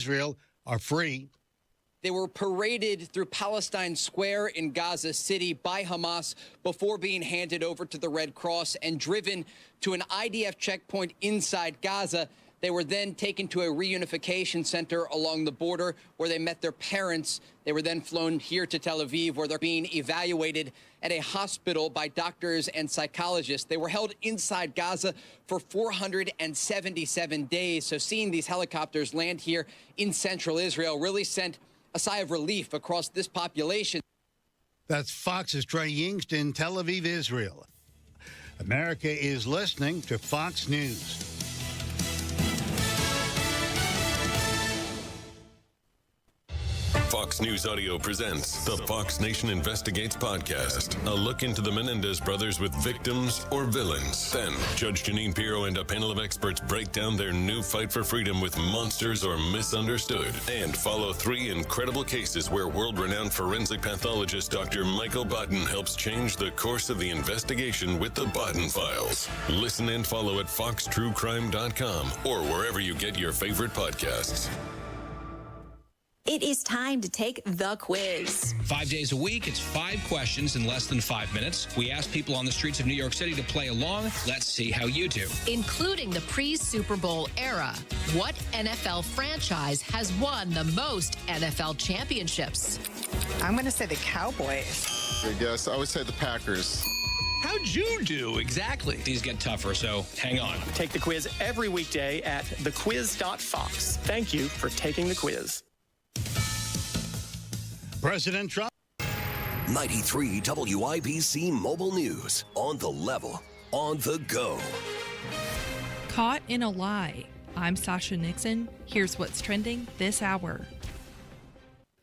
Israel are free. They were paraded through Palestine Square in Gaza City by Hamas before being handed over to the Red Cross and driven to an IDF checkpoint inside Gaza. They were then taken to a reunification center along the border where they met their parents. They were then flown here to Tel Aviv, where they're being evaluated at a hospital by doctors and psychologists. They were held inside Gaza for 477 days. So seeing these helicopters land here in central Israel really sent a sigh of relief across this population. That's Fox's Trey Yingst in Tel Aviv, Israel. America is listening to Fox News. Fox News Audio presents the Fox Nation Investigates podcast. A look into the Menendez brothers with victims or villains. Then, Judge Janine Pirro and a panel of experts break down their new fight for freedom with monsters or misunderstood. And follow 3 incredible cases where world-renowned forensic pathologist Dr. Michael Baden helps change the course of the investigation with the Baden Files. Listen and follow at foxtruecrime.com or wherever you get your favorite podcasts. It is time to take the quiz. 5 days a week, it's 5 questions in less than 5 minutes. We ask people on the streets of New York City to play along. Let's see how you do. Including the pre-Super Bowl era, what NFL franchise has won the most NFL championships? I'm going to say the Cowboys. I guess I would say the Packers. How'd you do? Exactly. These get tougher, so hang on. Take the quiz every weekday at thequiz.fox. Thank you for taking the quiz. President Trump. 93 WIBC Mobile News. On the level, on the go. Caught in a lie. I'm Sasha Nixon. Here's what's trending this hour.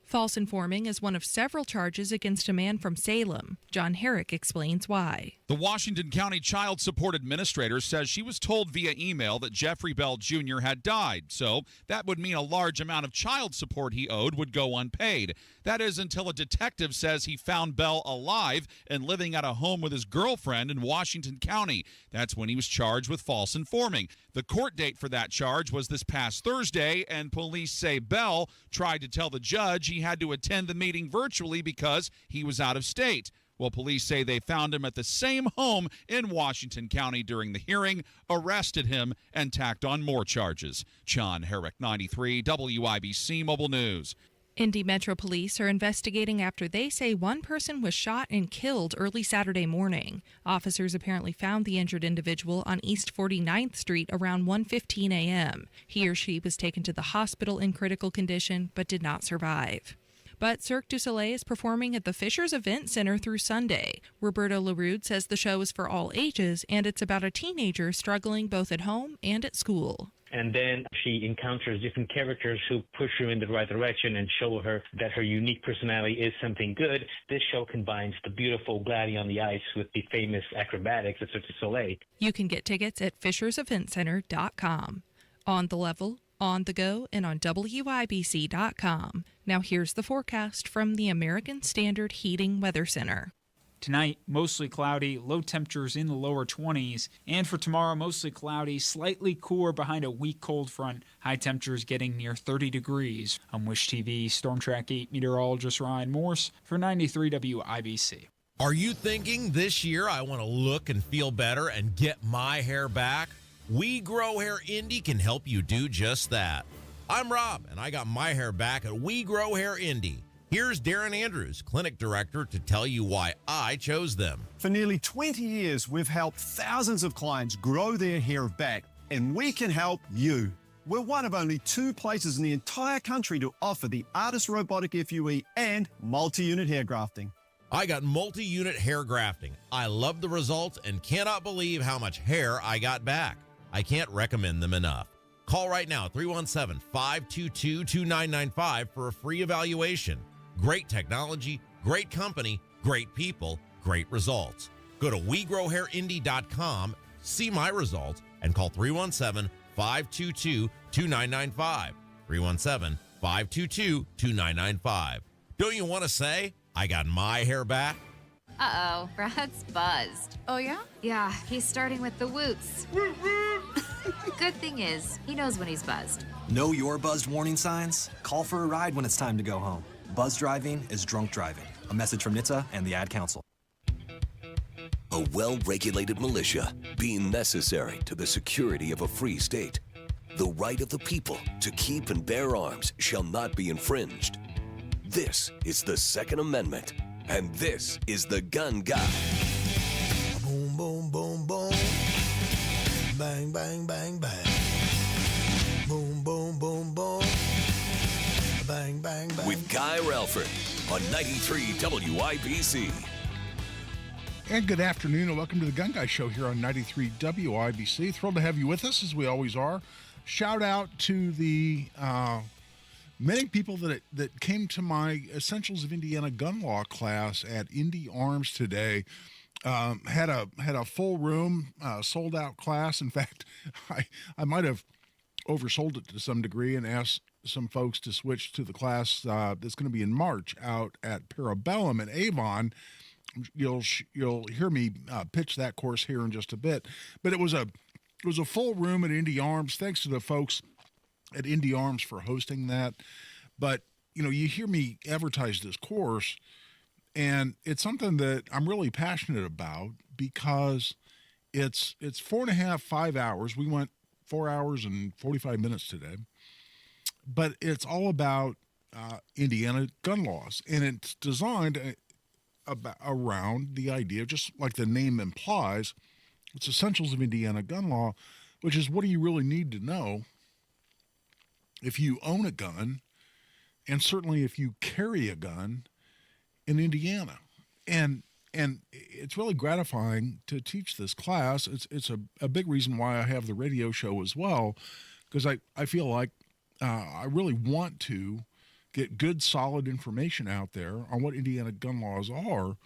False informing is one of several charges against a man from Salem. John Herrick explains why. The Washington County Child Support Administrator says she was told via email that Jeffrey Bell Jr. had died, so that would mean a large amount of child support he owed would go unpaid. That is until a detective says he found Bell alive and living at a home with his girlfriend in Washington County. That's when he was charged with false informing. The court date for that charge was this past Thursday, and police say Bell tried to tell the judge he had to attend the meeting virtually because he was out of state. Well, police say they found him at the same home in Washington County during the hearing, arrested him, and tacked on more charges. John Herrick, 93 WIBC Mobile News. Indy Metro Police are investigating after they say one person was shot and killed early Saturday morning. Officers apparently found the injured individual on East 49th Street around 1:15 a.m. He or she was taken to the hospital in critical condition but did not survive. But Cirque du Soleil is performing at the Fishers Event Center through Sunday. Roberto LaRude says the show is for all ages, and it's about a teenager struggling both at home and at school. And then she encounters different characters who push her in the right direction and show her that her unique personality is something good. This show combines the beautiful gliding on the ice with the famous acrobatics of Cirque du Soleil. You can get tickets at fisherseventcenter.com. On the level, on the go, and on WIBC.com. Now here's the forecast from the American Standard Heating Weather Center. Tonight, mostly cloudy, low temperatures in the lower 20s. And for tomorrow, mostly cloudy, slightly cooler behind a weak cold front. High temperatures getting near 30 degrees. I'm Wish TV Storm Track 8 meteorologist Ryan Morse for 93 WIBC. Are you thinking this year I want to look and feel better and get my hair back? We Grow Hair Indy can help you do just that. I'm Rob, and I got my hair back at We Grow Hair Indy. Here's Darren Andrews, clinic director, to tell you why I chose them. For nearly 20 years, we've helped thousands of clients grow their hair back, and we can help you. We're one of only 2 places in the entire country to offer the ARTIS Robotic FUE and multi-unit hair grafting. I got multi-unit hair grafting. I love the results and cannot believe how much hair I got back. I can't recommend them enough. Call right now, 317-522-2995 for a free evaluation. Great technology, great company, great people, great results. Go to WeGrowHairIndy.com, see my results, and call 317-522-2995. 317-522-2995. Don't you want to say, I got my hair back? Uh-oh, Brad's buzzed. Oh, yeah? Yeah, he's starting with the woots. Good thing is, he knows when he's buzzed. Know your buzzed warning signs? Call for a ride when it's time to go home. Buzz driving is drunk driving. A message from NHTSA and the Ad Council. A well-regulated militia being necessary to the security of a free state. The right of the people to keep and bear arms shall not be infringed. This is the Second Amendment, and this is the Gun Guy. Boom, boom, boom, boom. Bang, bang, bang, bang. Boom, boom, boom, boom. Bang, bang, bang. With Guy Relford on 93 WIBC. And good afternoon, and welcome to the Gun Guy Show here on 93 WIBC. Thrilled to have you with us, as we always are. Shout out to the many people that came to my Essentials of Indiana Gun Law class at Indy Arms today. Had a full room, sold out class. In fact, I might have oversold it to some degree and asked some folks to switch to the class that's going to be in March out at Parabellum in Avon. You'll hear me pitch that course here in just a bit, but it was a full room at Indy Arms. Thanks to the folks at Indy Arms for hosting that. But you hear me advertise this course, and it's something that I'm really passionate about because it's 4.5, 5 hours. We went 4 hours and 45 minutes today, but it's all about Indiana gun laws, and it's designed around the idea, just like the name implies, it's Essentials of Indiana Gun Law, which is what do you really need to know if you own a gun, and certainly if you carry a gun in Indiana. And it's really gratifying to teach this class. It's a big reason why I have the radio show as well, because I feel like I really want to get good, solid information out there on what Indiana gun laws are,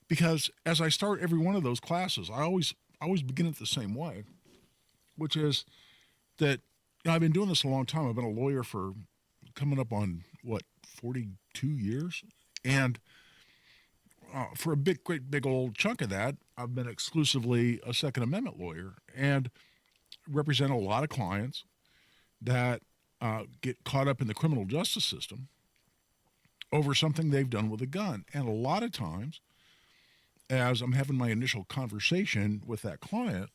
because as I start every one of those classes, I always begin it the same way, which is that I've been doing this a long time. I've been a lawyer for coming up on 42 years, and for a great big old chunk of that, I've been exclusively a Second Amendment lawyer and represent a lot of clients that get caught up in the criminal justice system over something they've done with a gun. And a lot of times, as I'm having my initial conversation with that client,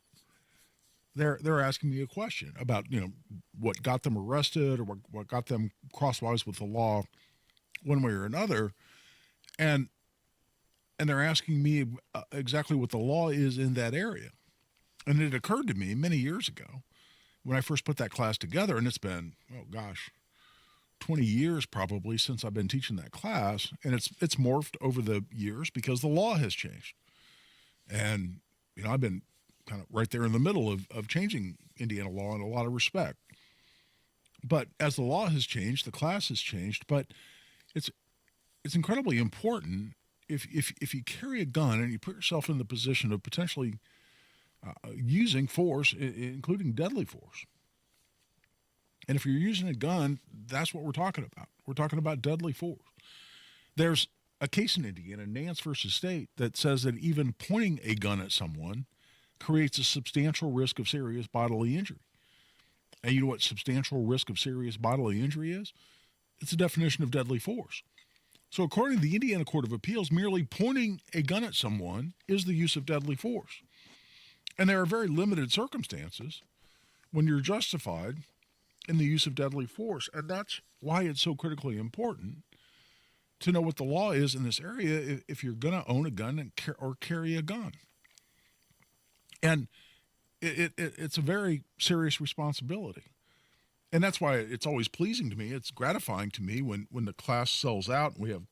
they're asking me a question about, what got them arrested or what got them crosswise with the law one way or another. And they're asking me exactly what the law is in that area. And it occurred to me many years ago when I first put that class together, and it's been, 20 years probably since I've been teaching that class, and it's morphed over the years because the law has changed. And, I've been kind of right there in the middle of changing Indiana law in a lot of respect. But as the law has changed, the class has changed, but it's incredibly important if you carry a gun and you put yourself in the position of potentially using force, including deadly force. And if you're using a gun, that's what we're talking about. We're talking about deadly force. There's a case in Indiana, Nance versus State, that says that even pointing a gun at someone creates a substantial risk of serious bodily injury. And you know what substantial risk of serious bodily injury is? It's a definition of deadly force. So according to the Indiana Court of Appeals, merely pointing a gun at someone is the use of deadly force. And there are very limited circumstances when you're justified in the use of deadly force. And that's why it's so critically important to know what the law is in this area if you're going to own a gun or carry a gun. And it's a very serious responsibility. And that's why it's always pleasing to me. It's gratifying to me when the class sells out and we have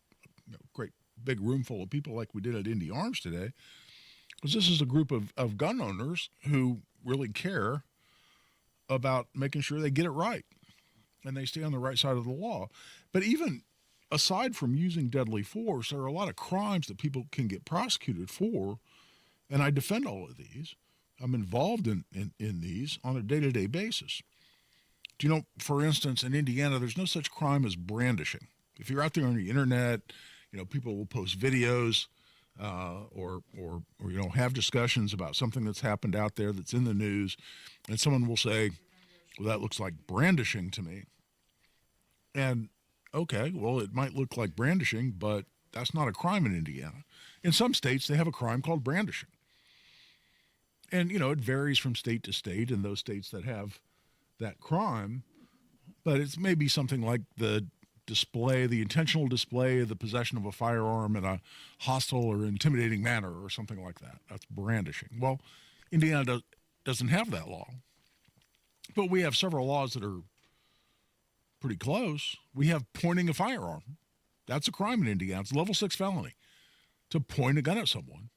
a great big room full of people like we did at Indy Arms today, because this is a group of gun owners who really care about making sure they get it right and they stay on the right side of the law. But even aside from using deadly force, there are a lot of crimes that people can get prosecuted for, and I defend all of these. I'm involved in these on a day-to-day basis. Do you know, for instance, in Indiana, there's no such crime as brandishing. If you're out there on the internet, people will post videos or have discussions about something that's happened out there that's in the news, and someone will say, well, that looks like brandishing to me. And okay, well, it might look like brandishing, but that's not a crime in Indiana. In some states, they have a crime called brandishing. And, it varies from state to state in those states that have that crime, but it's maybe something like the intentional display of the possession of a firearm in a hostile or intimidating manner or something like that. That's brandishing. Well, Indiana doesn't have that law, but we have several laws that are pretty close. We have pointing a firearm. That's a crime in Indiana. It's a level 6 felony to point a gun at someone.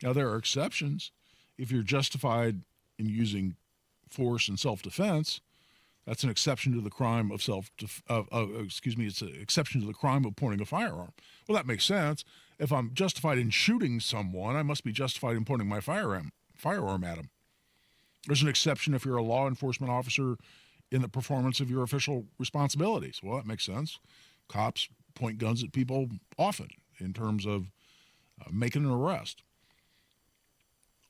Now, there are exceptions. If you're justified in using force in self-defense, that's an exception to the crime of it's an exception to the crime of pointing a firearm. Well, that makes sense. If I'm justified in shooting someone, I must be justified in pointing my firearm at them. There's an exception if you're a law enforcement officer in the performance of your official responsibilities. Well, that makes sense. Cops point guns at people often in terms of making an arrest.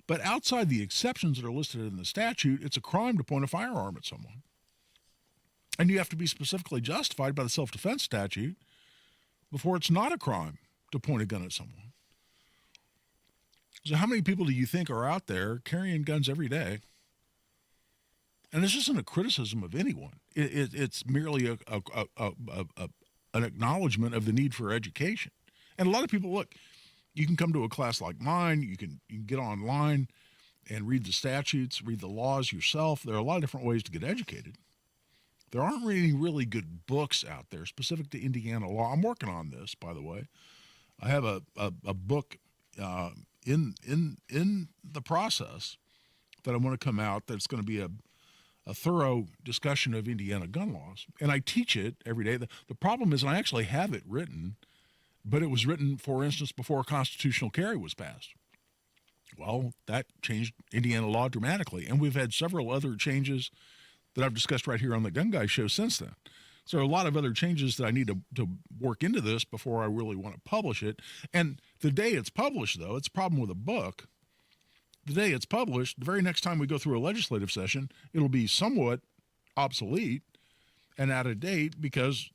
But outside the exceptions that are listed in the statute, it's a crime to point a firearm at someone. And you have to be specifically justified by the self-defense statute before it's not a crime to point a gun at someone. So how many people do you think are out there carrying guns every day? And this isn't a criticism of anyone. It's merely an acknowledgement of the need for education. And a lot of people, look, you can come to a class like mine, you can get online and read the statutes, read the laws yourself. There are a lot of different ways to get educated. There aren't any really good books out there specific to Indiana law. I'm working on this, by the way. I have a book in the process that I want to come out that's going to be a thorough discussion of Indiana gun laws. And I teach it every day. The problem is I actually have it written, but it was written, for instance, before constitutional carry was passed. Well, that changed Indiana law dramatically. And we've had several other changes that I've discussed right here on the Gun Guy Show since then. So there are a lot of other changes that I need to work into this before I really want to publish it. And the day it's published, though, it's a problem with a book. The day it's published, the very next time we go through a legislative session, it'll be somewhat obsolete and out of date, because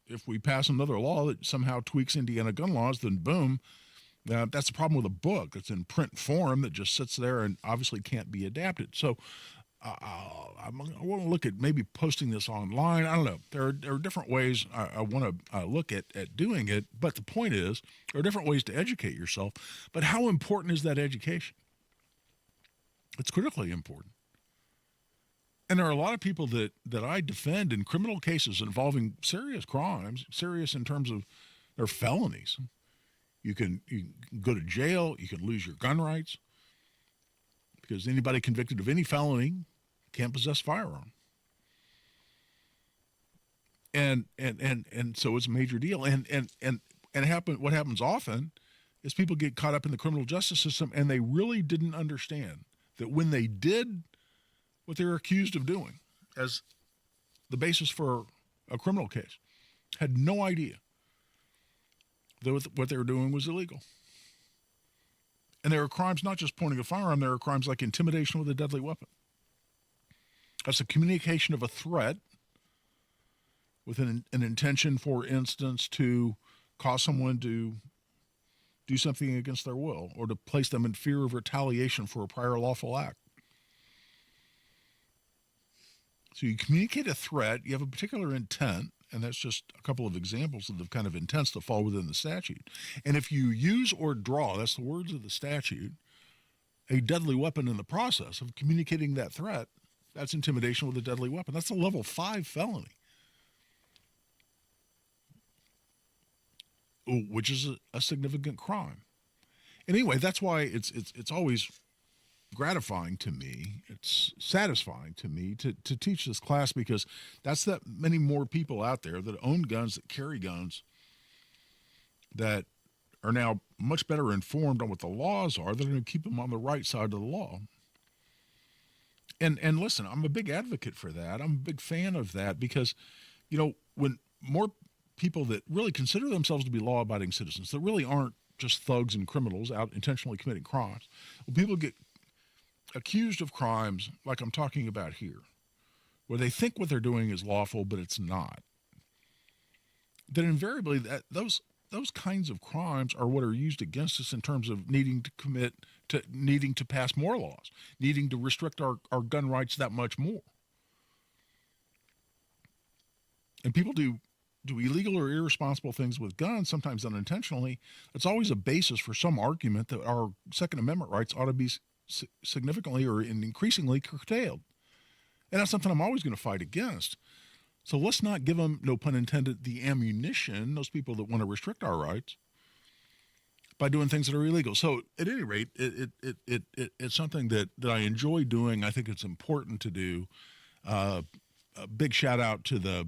if we pass another law that somehow tweaks Indiana gun laws, then boom, that's a problem with a book that's in print form that just sits there and obviously can't be adapted. So I want to look at maybe posting this online. I don't know. There are different ways I want to look at doing it. But the point is, there are different ways to educate yourself. But how important is that education? It's critically important. And there are a lot of people that I defend in criminal cases involving serious crimes, serious in terms of their felonies. You can go to jail. You can lose your gun rights, because anybody convicted of any felony can't possess a firearm. And so it's a major deal. And what happens often is people get caught up in the criminal justice system, and they really didn't understand that when they did what they were accused of doing as the basis for a criminal case, had no idea that what they were doing was illegal. And there are crimes, not just pointing a firearm, there are crimes like intimidation with a deadly weapon. That's a communication of a threat with an intention, for instance, to cause someone to do something against their will, or to place them in fear of retaliation for a prior lawful act. So you communicate a threat, you have a particular intent, and that's just a couple of examples of the kind of intents that fall within the statute. And if you use or draw, that's the words of the statute, a deadly weapon in the process of communicating that threat, that's intimidation with a deadly weapon. That's a level 5 felony, which is a significant crime. Anyway, that's why it's always gratifying to me, it's satisfying to me to teach this class, because that's that many more people out there that own guns, that carry guns, that are now much better informed on what the laws are, that are going to keep them on the right side of the law. And listen, I'm a big advocate for that. I'm a big fan of that, because, when more people that really consider themselves to be law-abiding citizens, that really aren't just thugs and criminals out intentionally committing crimes. When people get accused of crimes like I'm talking about here, where they think what they're doing is lawful, but it's not, then invariably those kinds of crimes are what are used against us in terms of needing to pass more laws, needing to restrict our gun rights that much more. And people do illegal or irresponsible things with guns, sometimes unintentionally. It's always a basis for some argument that our Second Amendment rights ought to be significantly or increasingly curtailed. And that's something I'm always going to fight against. So let's not give them, no pun intended, the ammunition, those people that want to restrict our rights, by doing things that are illegal. So at any rate, it's something that I enjoy doing. I think it's important to do. A big shout out to the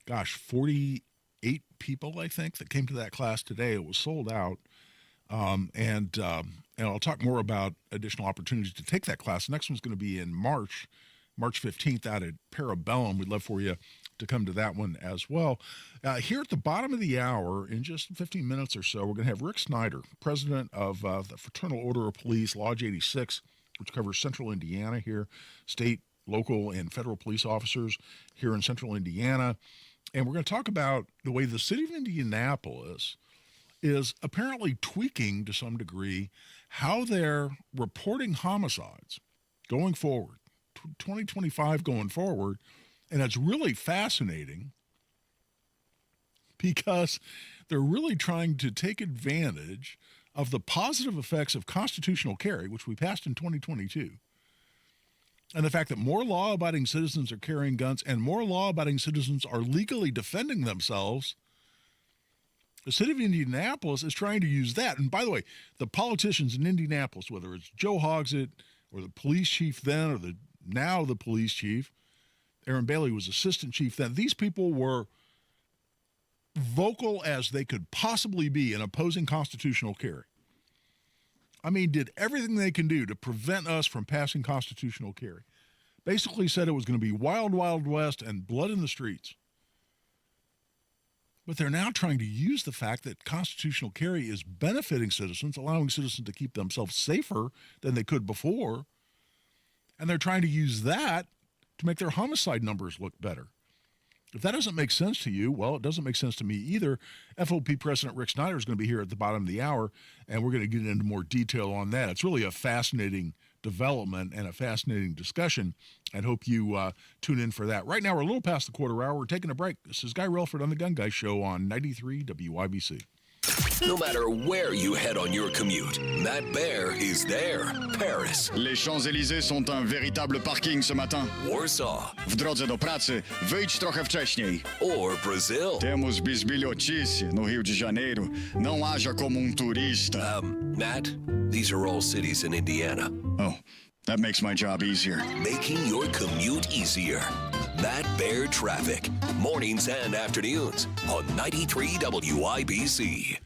48 people, I think, that came to that class today. It was sold out. And I'll talk more about additional opportunities to take that class. The next one's going to be in March 15th out at Parabellum. We'd love for you to come to that one as well. Here at the bottom of the hour, in just 15 minutes or so, we're going to have Rick Snyder, president of the Fraternal Order of Police, Lodge 86, which covers central Indiana here, state, local, and federal police officers here in central Indiana. And we're going to talk about the way the city of Indianapolis is apparently tweaking to some degree how they're reporting homicides going forward, 2025 going forward. And it's really fascinating because they're really trying to take advantage of the positive effects of constitutional carry, which we passed in 2022, and the fact that more law-abiding citizens are carrying guns and more law-abiding citizens are legally defending themselves. The city of Indianapolis is trying to use that. And by the way, the politicians in Indianapolis, whether it's Joe Hogsett or the police chief then or now the police chief, Aaron Bailey was assistant chief then, these people were vocal as they could possibly be in opposing constitutional carry. I mean, did everything they can do to prevent us from passing constitutional carry. Basically said it was going to be wild, wild west and blood in the streets. But they're now trying to use the fact that constitutional carry is benefiting citizens, allowing citizens to keep themselves safer than they could before. And they're trying to use that to make their homicide numbers look better. If that doesn't make sense to you, well, it doesn't make sense to me either. FOP President Rick Snyder is going to be here at the bottom of the hour, and we're going to get into more detail on that. It's really a fascinating development and a fascinating discussion, and hope you tune in for that. Right now, we're a little past the quarter hour. We're taking a break. This is Guy Relford on The Gun Guy Show on 93 WIBC. No matter where you head on your commute, Matt Bear is there. Paris. Les Champs-Élysées sont un véritable parking ce matin. Warsaw. W drodze do pracy, wyjdź trochę wcześniej. Or Brazil. Temos bisbilhotice no Rio de Janeiro. Não haja como turista. Matt, these are all cities in Indiana. Oh, that makes my job easier. Making your commute easier. Matt Bear Traffic. Mornings and afternoons on 93 WIBC.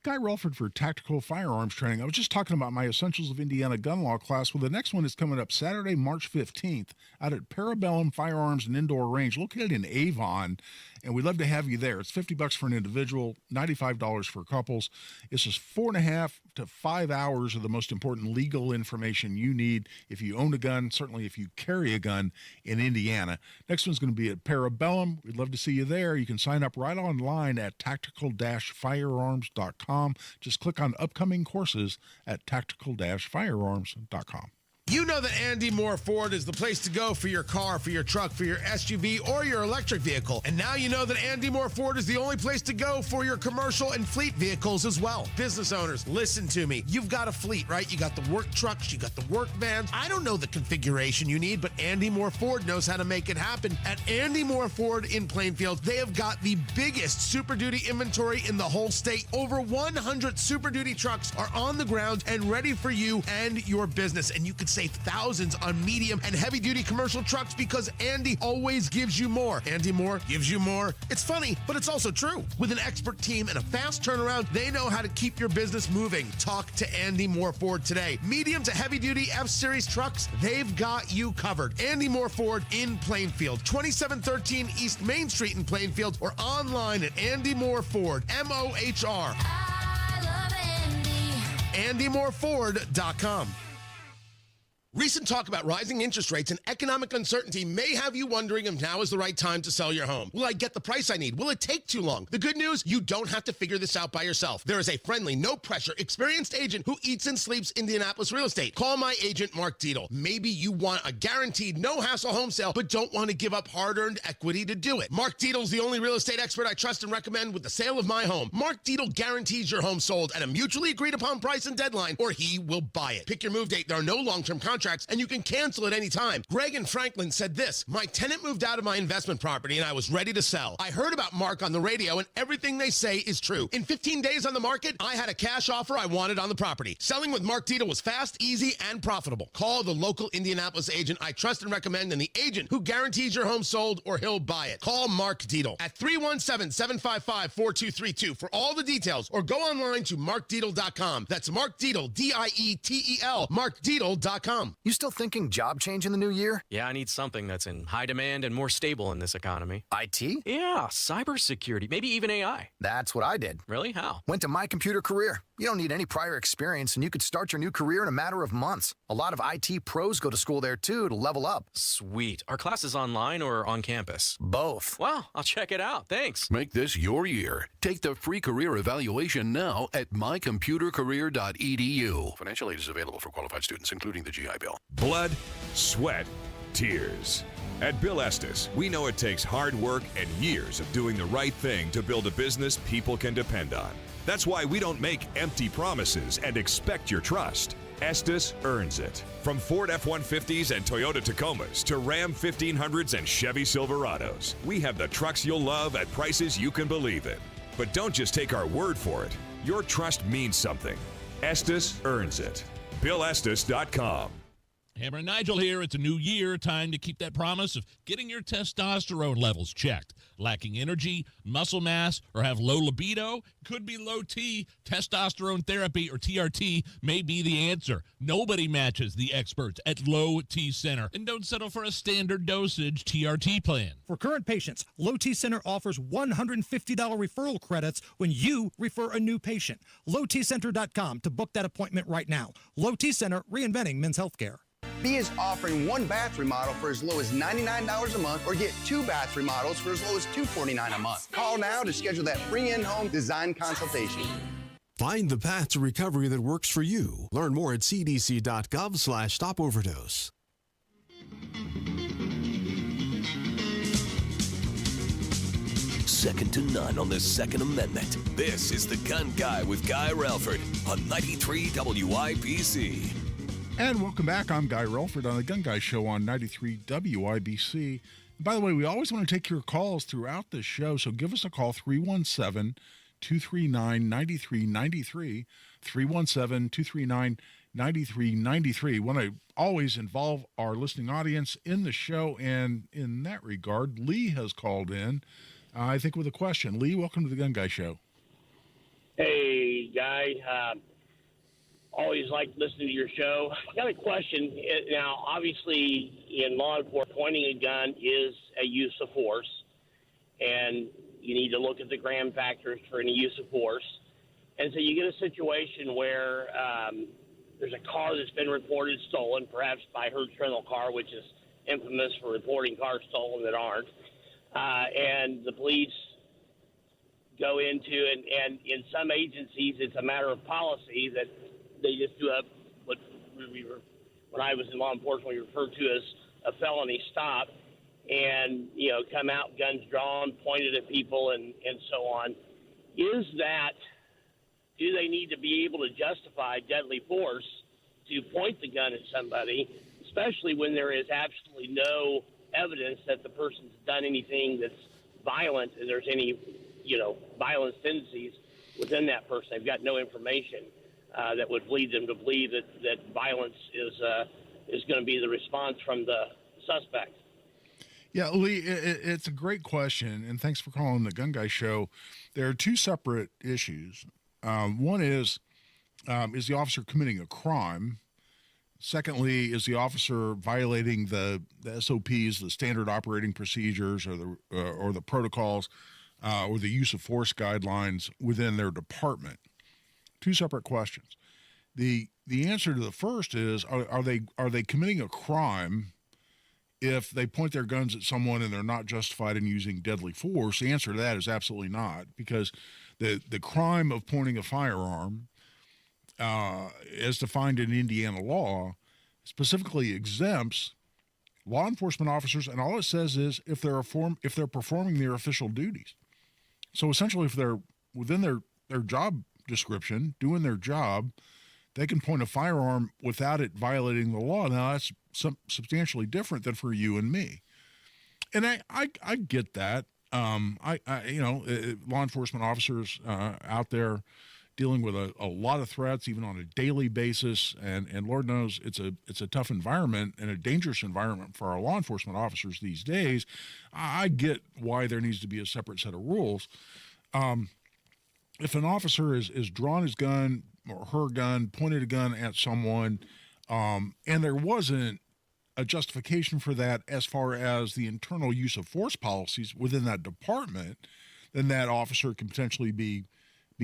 Guy Relford for Tactical Firearms Training. I was just talking about my Essentials of Indiana Gun Law class. Well, the next one is coming up Saturday, March 15th out at Parabellum Firearms and Indoor Range located in Avon. And we'd love to have you there. It's $50 for an individual, $95 for couples. It's just 4.5 to 5 hours of the most important legal information you need if you own a gun, certainly if you carry a gun in Indiana. Next one's going to be at Parabellum. We'd love to see you there. You can sign up right online at tactical-firearms.com. Just click on upcoming courses at tactical-firearms.com. You know that Andy Moore Ford is the place to go for your car, for your truck, for your SUV, or your electric vehicle. And now you know that Andy Moore Ford is the only place to go for your commercial and fleet vehicles as well. Business owners, listen to me. You've got a fleet, right? You got the work trucks, you got the work vans. I don't know the configuration you need, but Andy Moore Ford knows how to make it happen. At Andy Moore Ford in Plainfield, they have got the biggest Super Duty inventory in the whole state. Over 100 Super Duty trucks are on the ground and ready for you and your business. And you could save thousands on medium and heavy duty commercial trucks because Andy always gives you more. Andy Moore gives you more. It's funny, but it's also true. With an expert team and a fast turnaround, they know how to keep your business moving. Talk to Andy Moore Ford today. Medium to heavy duty F-Series trucks, they've got you covered. Andy Moore Ford in Plainfield, 2713 East Main Street in Plainfield, or online at Andy Moore Ford, MOHR. AndyMooreFord.com. Recent talk about rising interest rates and economic uncertainty may have you wondering if now is the right time to sell your home. Will I get the price I need? Will it take too long? The good news, you don't have to figure this out by yourself. There is a friendly, no-pressure, experienced agent who eats and sleeps Indianapolis real estate. Call my agent, Mark Dietel. Maybe you want a guaranteed, no-hassle home sale, but don't want to give up hard-earned equity to do it. Mark Dietel's the only real estate expert I trust and recommend with the sale of my home. Mark Dietel guarantees your home sold at a mutually agreed-upon price and deadline, or he will buy it. Pick your move date. There are no long-term contracts, and you can cancel at any time. Greg in Franklin said this: my tenant moved out of my investment property and I was ready to sell. I heard about Mark on the radio and everything they say is true. In 15 days on the market, I had a cash offer I wanted on the property. Selling with Mark Dietel was fast, easy, and profitable. Call the local Indianapolis agent I trust and recommend, and the agent who guarantees your home sold or he'll buy it. Call Mark Dietel at 317-755-4232 for all the details, or go online to markdietel.com. That's Mark Dietel, D-I-E-T-E-L, markdietel.com. You still thinking job change in the new year? Yeah, I need something that's in high demand and more stable in this economy. IT? Yeah, cybersecurity, maybe even AI. That's what I did. Really? How? Went to My Computer Career. You don't need any prior experience, and you could start your new career in a matter of months. A lot of IT pros go to school there, too, to level up. Sweet. Are classes online or on campus? Both. Wow, I'll check it out. Thanks. Make this your year. Take the free career evaluation now at mycomputercareer.edu. Financial aid is available for qualified students, including the GI Bill. Blood, sweat, tears. At Bill Estes, we know it takes hard work and years of doing the right thing to build a business people can depend on. That's why we don't make empty promises and expect your trust. Estes earns it. From Ford F-150s and Toyota Tacomas to Ram 1500s and Chevy Silverados, we have the trucks you'll love at prices you can believe in. But don't just take our word for it. Your trust means something. Estes earns it. BillEstes.com. Hammer and Nigel here. It's a new year. Time to keep that promise of getting your testosterone levels checked. Lacking energy, muscle mass, or have low libido? Could be low T. Testosterone therapy, or TRT, may be the answer. Nobody matches the experts at Low T Center. And don't settle for a standard dosage TRT plan. For current patients, Low T Center offers $150 referral credits when you refer a new patient. LowTCenter.com to book that appointment right now. Low T Center, reinventing men's healthcare. B is offering one bath remodel for as low as $99 a month, or get two bath remodels for as low as $249 a month. Call now to schedule that free in-home design consultation. Find the path to recovery that works for you. Learn more at cdc.gov/stopoverdose. Second to none on the Second Amendment. This is The Gun Guy with Guy Relford on 93 WIBC. And welcome back. I'm Guy Relford on the Gun Guy Show on 93 WIBC. And by the way, we always want to take your calls throughout this show, so give us a call, 317-239-9393, 317-239-9393. Want to always involve our listening audience in the show, and in that regard, Lee has called in, I think, with a question. Lee, welcome to the Gun Guy Show. Hey, Guy. Always like listening to your show. I got a question. Now, obviously, in law enforcement, pointing a gun is a use of force, and you need to look at the gram factors for any use of force. And so you get a situation where there's a car that's been reported stolen, perhaps by Hertz Rental Car, which is infamous for reporting cars stolen that aren't, and the police go into, and in some agencies, it's a matter of policy that they just do what when I was in law enforcement, we referred to as a felony stop, and, come out, guns drawn, pointed at people, and so on. Do they need to be able to justify deadly force to point the gun at somebody, especially when there is absolutely no evidence that the person's done anything that's violent, and there's any, violence tendencies within that person? They've got no information that would lead them to believe that violence is going to be the response from the suspect. Yeah, Lee, it's a great question, and thanks for calling the Gun Guy Show. There are two separate issues. One is the officer committing a crime? Secondly, is the officer violating the SOPs, the standard operating procedures, or the protocols, or the use of force guidelines within their department? Two separate questions. The answer to the first is, are they committing a crime if they point their guns at someone and they're not justified in using deadly force? The answer to that is absolutely not, because the crime of pointing a firearm, as defined in Indiana law, specifically exempts law enforcement officers, and all it says is if they're performing their official duties. So essentially, if they're within their job description, doing their job, they can point a firearm without it violating the law. Now, that's substantially different than for you and me. And I get that. Law enforcement officers out there dealing with a lot of threats, even on a daily basis, and Lord knows it's a tough environment and a dangerous environment for our law enforcement officers these days. I get why there needs to be a separate set of rules. If an officer is drawn his gun or her gun, pointed a gun at someone, and there wasn't a justification for that as far as the internal use of force policies within that department, then that officer can potentially be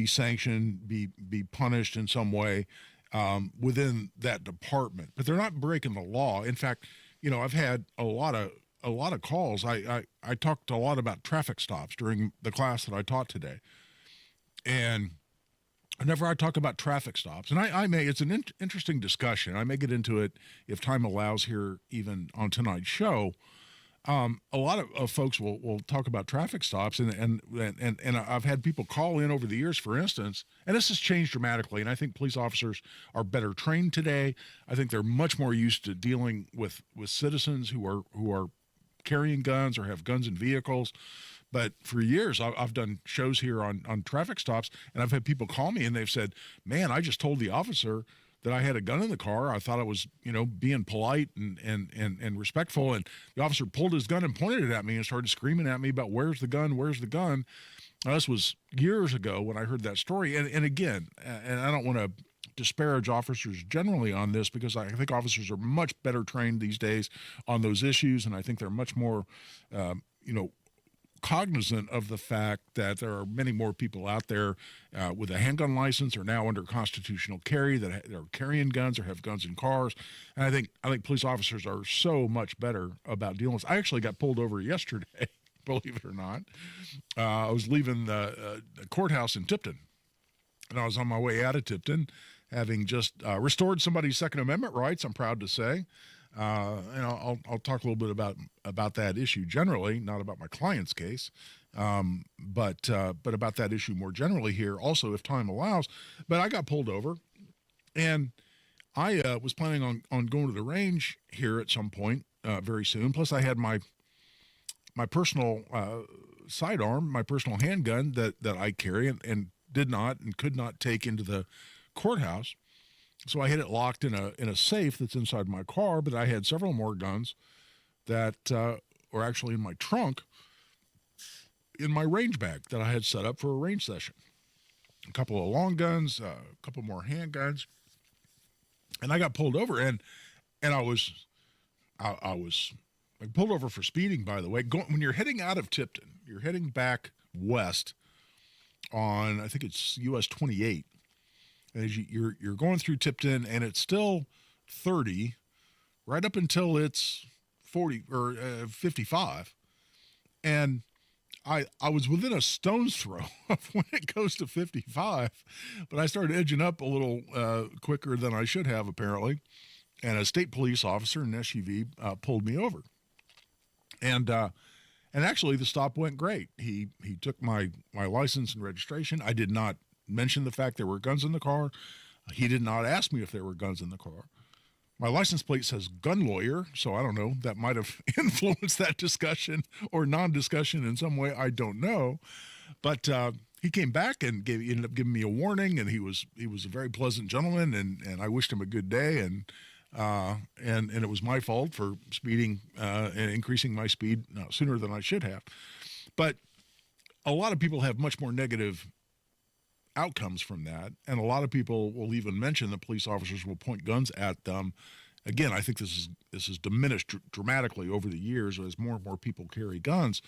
sanctioned, be punished in some way within that department. But they're not breaking the law. In fact, I've had a lot of calls. I talked a lot about traffic stops during the class that I taught today. And whenever I talk about traffic stops, and it's an interesting discussion. I may get into it if time allows here, even on tonight's show. A lot of folks will talk about traffic stops, and I've had people call in over the years, for instance, and this has changed dramatically. And I think police officers are better trained today. I think they're much more used to dealing with citizens who are carrying guns or have guns in vehicles. But for years, I've done shows here on traffic stops, and I've had people call me and they've said, "Man, I just told the officer that I had a gun in the car. I thought I was, being polite and respectful, and the officer pulled his gun and pointed it at me and started screaming at me about where's the gun, where's the gun." Now, this was years ago when I heard that story, and again, and I don't want to disparage officers generally on this, because I think officers are much better trained these days on those issues, and I think they're much more, cognizant of the fact that there are many more people out there with a handgun license or now under constitutional carry that are carrying guns or have guns in cars. And I think police officers are so much better about dealing with. I actually got pulled over yesterday, believe it or not. I was leaving the courthouse in Tipton, and I was on my way out of Tipton, having just restored somebody's Second Amendment rights, I'm proud to say. And I'll talk a little bit about that issue generally, not about my client's case, but about that issue more generally here also, if time allows. But I got pulled over, and I was planning on going to the range here at some point very soon. Plus, I had my personal sidearm, my personal handgun that I carry and did not and could not take into the courthouse. So I had it locked in a safe that's inside my car, but I had several more guns that were actually in my trunk in my range bag that I had set up for a range session. A couple of long guns, a couple more handguns, and I got pulled over, and I was pulled over for speeding, by the way. When you're heading out of Tipton, you're heading back west on, I think it's US 28. As you're going through Tipton, and it's still 30 right up until it's 40 or 55. And I was within a stone's throw of when it goes to 55, but I started edging up a little quicker than I should have, apparently. And a state police officer in an SUV pulled me over. And actually the stop went great. He took my license and registration. I did not mention the fact there were guns in the car. He did not ask me if there were guns in the car. My license plate says gun lawyer, so I don't know. That might have influenced that discussion or non-discussion in some way. I don't know. But he came back and ended up giving me a warning, and he was a very pleasant gentleman, and I wished him a good day, and it was my fault for speeding and increasing my speed sooner than I should have. But a lot of people have much more negative outcomes from that, and a lot of people will even mention that police officers will point guns at them. Again, I think this is diminished dramatically over the years as more and more people carry guns.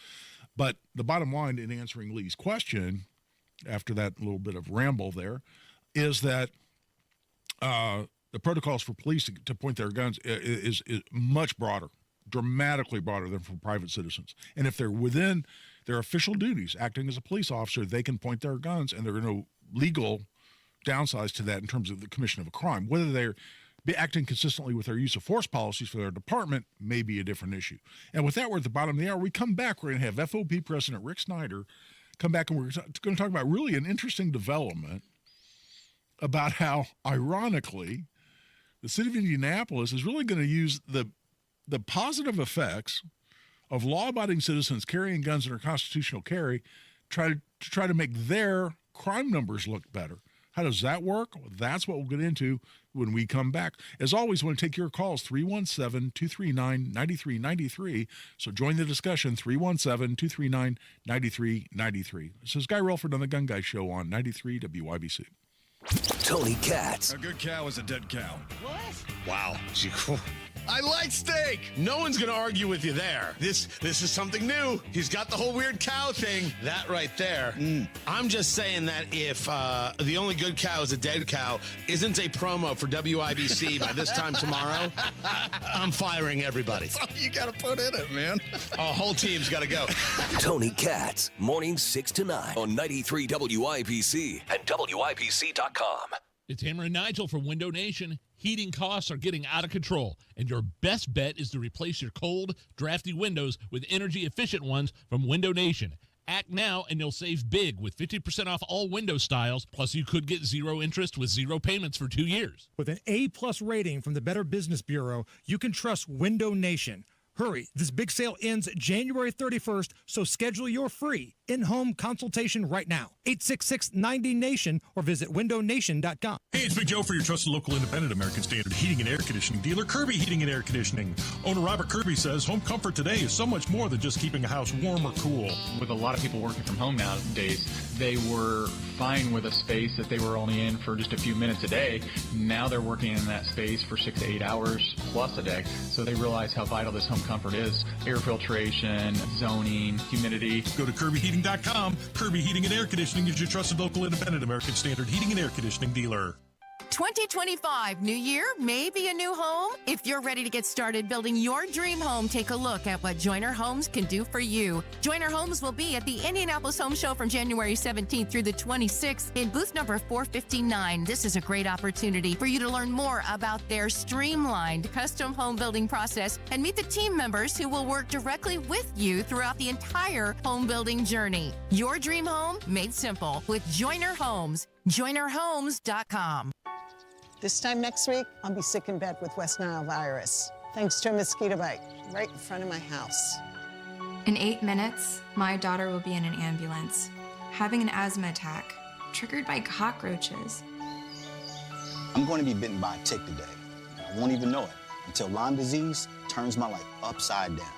But the bottom line in answering Lee's question, after that little bit of ramble there, is that the protocols for police to point their guns is much broader, dramatically broader than for private citizens. And if they're within their official duties, acting as a police officer, they can point their guns, and there are no legal downsides to that in terms of the commission of a crime. Whether they're acting consistently with their use of force policies for their department may be a different issue. And with that, we're at the bottom of the hour. We come back, we're going to have FOP President Rick Snyder come back, and we're going to talk about really an interesting development about how, ironically, the city of Indianapolis is really going to use the positive effects of law-abiding citizens carrying guns in their constitutional carry to try to make their crime numbers look better. How does that work? Well, that's what we'll get into when we come back. As always, I want to take your calls, 317-239-9393. So join the discussion, 317-239-9393. This is Guy Relford on The Gun Guy Show on 93 WIBC. Tony Katz. A good cow is a dead cow. What? Wow. I like steak. No one's going to argue with you there. This is something new. He's got the whole weird cow thing. That right there. I'm just saying that if the only good cow is a dead cow isn't a promo for WIBC by this time tomorrow, I'm firing everybody. That's all you got to put in it, man. Our whole team's got to go. Tony Katz, mornings 6 to 9 on 93 WIBC and WIBC.com. It's Hammer and Nigel from Window Nation. Heating costs are getting out of control, and your best bet is to replace your cold, drafty windows with energy-efficient ones from Window Nation. Act now, and you'll save big with 50% off all window styles, plus you could get zero interest with zero payments for 2 years. With an A-plus rating from the Better Business Bureau, you can trust Window Nation. Hurry, this big sale ends January 31st, so schedule your free in-home consultation right now. 866-90-NATION or visit windownation.com. Hey, it's Big Joe for your trusted local independent American Standard heating and air conditioning dealer, Kirby Heating and Air Conditioning. Owner Robert Kirby says home comfort today is so much more than just keeping a house warm or cool. With a lot of people working from home nowadays, they were fine with a space that they were only in for just a few minutes a day. Now they're working in that space for 6 to 8 hours plus a day. So they realize how vital this home comfort is. Air filtration, zoning, humidity. Go to KirbyHeating.com. Kirby Heating and Air Conditioning is your trusted local independent American Standard heating and air conditioning dealer. 2025, new year, maybe a new home? If you're ready to get started building your dream home, take a look at what Joyner Homes can do for you. Joyner Homes will be at the Indianapolis Home Show from January 17th through the 26th in booth number 459. This is a great opportunity for you to learn more about their streamlined custom home building process and meet the team members who will work directly with you throughout the entire home building journey. Your dream home made simple with Joyner Homes. JoynerHomes.com. This time next week, I'll be sick in bed with West Nile virus, thanks to a mosquito bite right in front of my house. In 8 minutes, my daughter will be in an ambulance, having an asthma attack, triggered by cockroaches. I'm going to be bitten by a tick today. I won't even know it until Lyme disease turns my life upside down.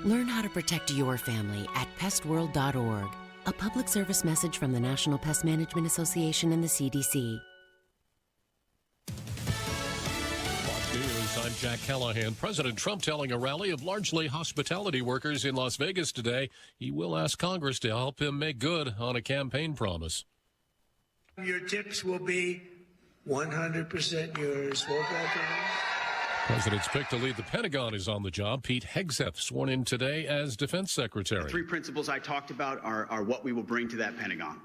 Learn how to protect your family at pestworld.org. A public service message from the National Pest Management Association and the CDC. I'm Jack Callahan. President Trump telling a rally of largely hospitality workers in Las Vegas today he will ask Congress to help him make good on a campaign promise. Your tips will be 100% yours. President's pick to lead the Pentagon is on the job. Pete Hegseth sworn in today as Defense Secretary. The 3 principles I talked about are what we will bring to that Pentagon.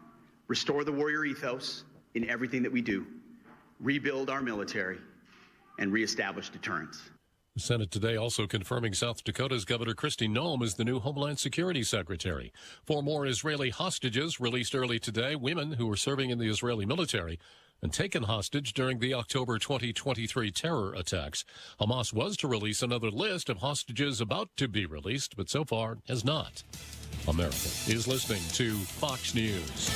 Restore the warrior ethos in everything that we do. Rebuild our military. And reestablish deterrence. The Senate today also confirming South Dakota's Governor Kristi Noem as the new Homeland Security Secretary. 4 more Israeli hostages released early today, women who were serving in the Israeli military and taken hostage during the October 2023 terror attacks. Hamas was to release another list of hostages about to be released, but so far has not. America is listening to Fox News.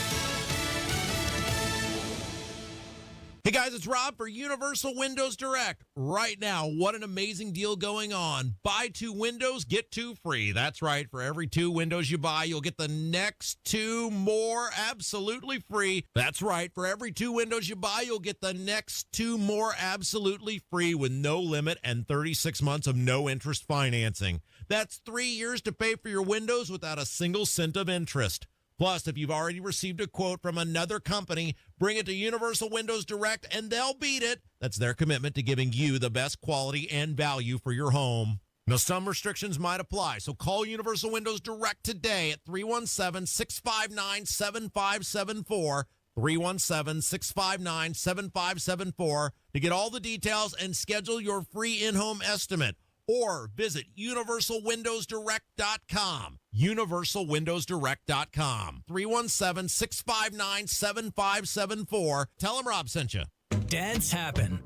Hey guys, it's Rob for Universal Windows Direct. Right now, what an amazing deal going on. Buy 2 windows, get 2 free. That's right. For every 2 windows you buy, you'll get the next 2 more absolutely free. That's right. For every 2 windows you buy, you'll get the next 2 more absolutely free with no limit and 36 months of no interest financing. That's 3 years to pay for your windows without a single cent of interest. Plus, if you've already received a quote from another company, bring it to Universal Windows Direct and they'll beat it. That's their commitment to giving you the best quality and value for your home. Now, some restrictions might apply, so call Universal Windows Direct today at 317-659-7574, 317-659-7574 to get all the details and schedule your free in-home estimate. Or visit universalwindowsdirect.com, universalwindowsdirect.com, 317-659-7574. Tell them Rob sent you. Dents happen.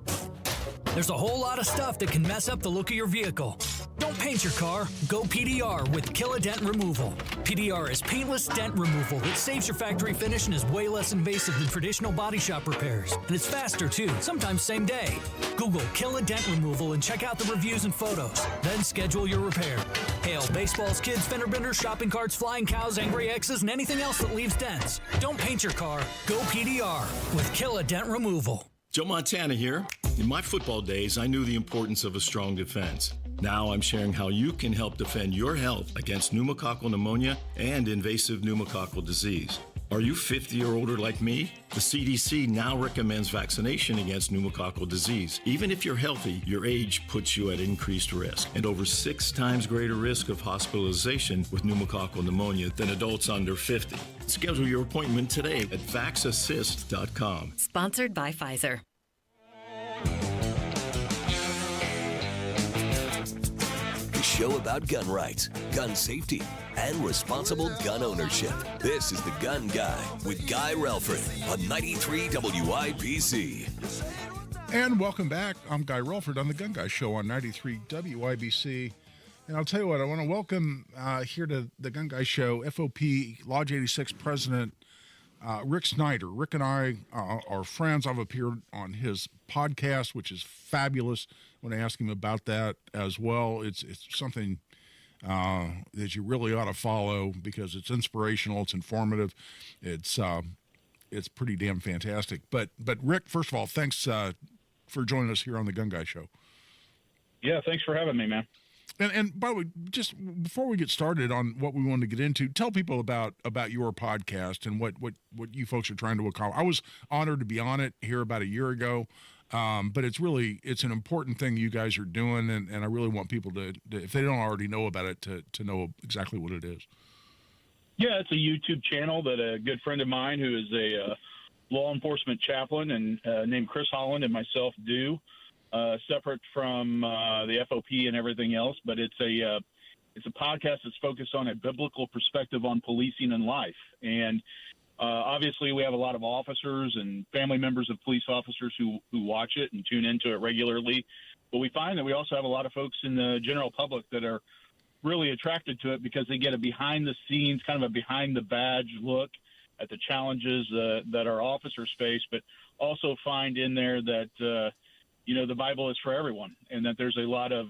There's a whole lot of stuff that can mess up the look of your vehicle. Don't paint your car. Go PDR with Kill a Dent Removal. PDR is paintless dent removal that saves your factory finish and is way less invasive than traditional body shop repairs. And it's faster too, sometimes same day. Google Kill a Dent Removal and check out the reviews and photos. Then schedule your repair. Hail baseballs, kids, fender benders, shopping carts, flying cows, angry X's, and anything else that leaves dents. Don't paint your car. Go PDR with Kill a Dent Removal. Joe Montana here. In my football days, I knew the importance of a strong defense. Now I'm sharing how you can help defend your health against pneumococcal pneumonia and invasive pneumococcal disease. Are you 50 or older like me? The CDC now recommends vaccination against pneumococcal disease. Even if you're healthy, your age puts you at increased risk and over 6 times greater risk of hospitalization with pneumococcal pneumonia than adults under 50. Schedule your appointment today at vaxassist.com. Sponsored by Pfizer. The show about gun rights, gun safety, and responsible gun ownership. This is The Gun Guy with Guy Relford on 93 WIBC. And welcome back. I'm Guy Relford on The Gun Guy Show on 93 WIBC. And I'll tell you what, I want to welcome here to The Gun Guy Show, FOP Lodge 86 President Rick Snyder. Rick and I are friends. I've appeared on his podcast, which is fabulous. I want to ask him about that as well. It's something that you really ought to follow because it's inspirational, it's informative, it's pretty damn fantastic. But Rick, first of all, thanks for joining us here on the Gun Guy Show. Yeah, thanks for having me, man. And by the way, just before we get started on what we want to get into, tell people about your podcast and what you folks are trying to accomplish. I was honored to be on it here about a year ago. But it's an important thing you guys are doing, and I really want people to, if they don't already know about it, to know exactly what it is. Yeah, it's a YouTube channel that a good friend of mine who is a law enforcement chaplain and named Chris Holland and myself do, separate from the FOP and everything else. But it's a podcast that's focused on a biblical perspective on policing and life. And obviously, we have a lot of officers and family members of police officers who watch it and tune into it regularly. But we find that we also have a lot of folks in the general public that are really attracted to it because they get a behind-the-scenes, kind of a behind-the-badge look at the challenges that our officers face, but also find in there that, the Bible is for everyone and that there's a lot of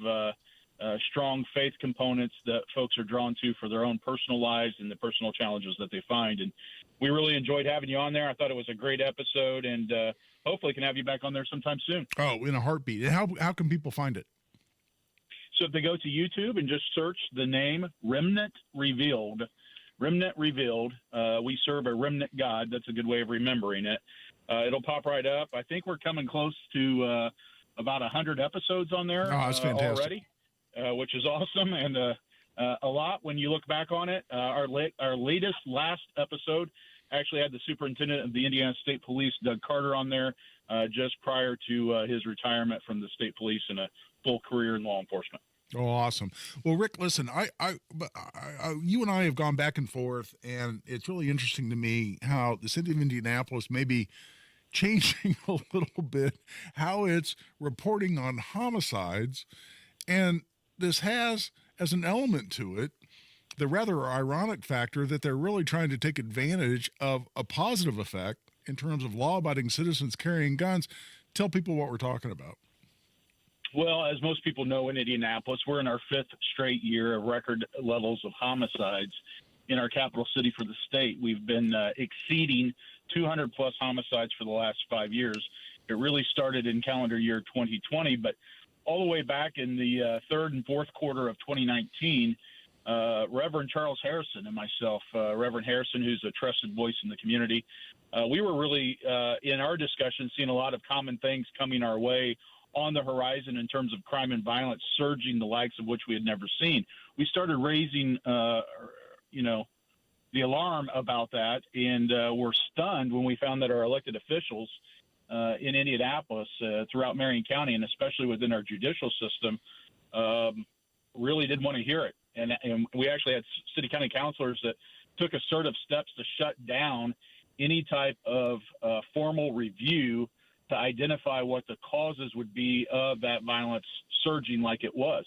strong faith components that folks are drawn to for their own personal lives and the personal challenges that they find. And we really enjoyed having you on there. I thought it was a great episode, and hopefully can have you back on there sometime soon. Oh, in a heartbeat. And how can people find it? So if they go to YouTube and just search the name Remnant Revealed, we serve a remnant God. That's a good way of remembering it. It'll pop right up. I think we're coming close to about 100 episodes on there that's fantastic. Already, which is awesome. And a lot when you look back on it. Our last episode actually had the superintendent of the Indiana State Police, Doug Carter, on there just prior to his retirement from the state police and a full career in law enforcement. Oh, awesome. Well, Rick, listen, you and I have gone back and forth, and it's really interesting to me how the city of Indianapolis may be changing a little bit, how it's reporting on homicides, and this has as an element to it the rather ironic factor that they're really trying to take advantage of a positive effect in terms of law-abiding citizens carrying guns. Tell people what we're talking about. Well, as most people know, in Indianapolis, we're in our 5th straight year of record levels of homicides in our capital city for the state. We've been exceeding 200-plus homicides for the last 5 years. It really started in calendar year 2020, but all the way back in the third and fourth quarter of 2019, Reverend Charles Harrison and myself, Reverend Harrison, who's a trusted voice in the community, we were really, in our discussion, seeing a lot of common things coming our way on the horizon in terms of crime and violence surging, the likes of which we had never seen. We started raising, the alarm about that, and were stunned when we found that our elected officials in Indianapolis, throughout Marion County, and especially within our judicial system, really didn't want to hear it. And we actually had city county councilors that took assertive steps to shut down any type of formal review to identify what the causes would be of that violence surging like it was.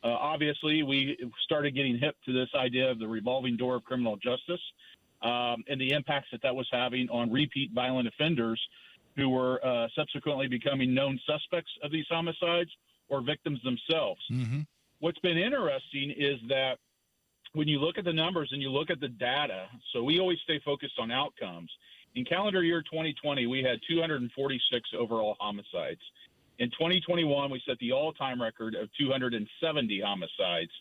Obviously, we started getting hip to this idea of the revolving door of criminal justice and the impacts that was having on repeat violent offenders who were subsequently becoming known suspects of these homicides or victims themselves. Mm-hmm. What's been interesting is that when you look at the numbers and you look at the data, so we always stay focused on outcomes. In calendar year 2020, we had 246 overall homicides. In 2021, we set the all-time record of 270 homicides.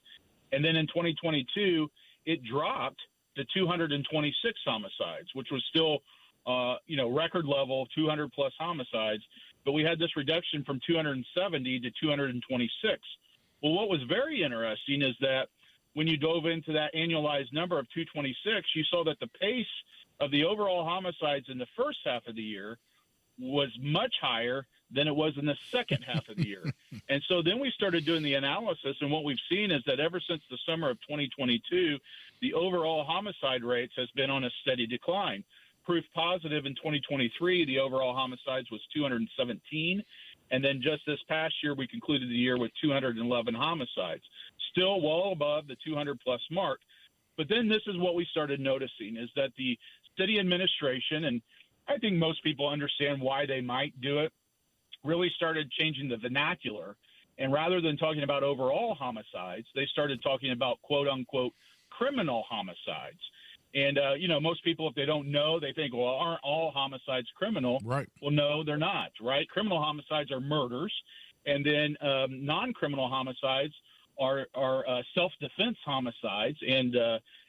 And then in 2022, it dropped to 226 homicides, which was still, record level, 200-plus homicides. But we had this reduction from 270 to 226. Well, what was very interesting is that when you dove into that annualized number of 226, you saw that the pace of the overall homicides in the first half of the year was much higher than it was in the second half of the year. And so then we started doing the analysis, and what we've seen is that ever since the summer of 2022, the overall homicide rates has been on a steady decline. Proof positive in 2023, the overall homicides was 217. And then just this past year, we concluded the year with 211 homicides, still well above the 200-plus mark. But then this is what we started noticing, is that the city administration, and I think most people understand why they might do it, really started changing the vernacular. And rather than talking about overall homicides, they started talking about, quote-unquote, criminal homicides. And, most people, if they don't know, they think, well, aren't all homicides criminal? Right. Well, no, they're not, right? Criminal homicides are murders. And then non-criminal homicides are self-defense homicides, and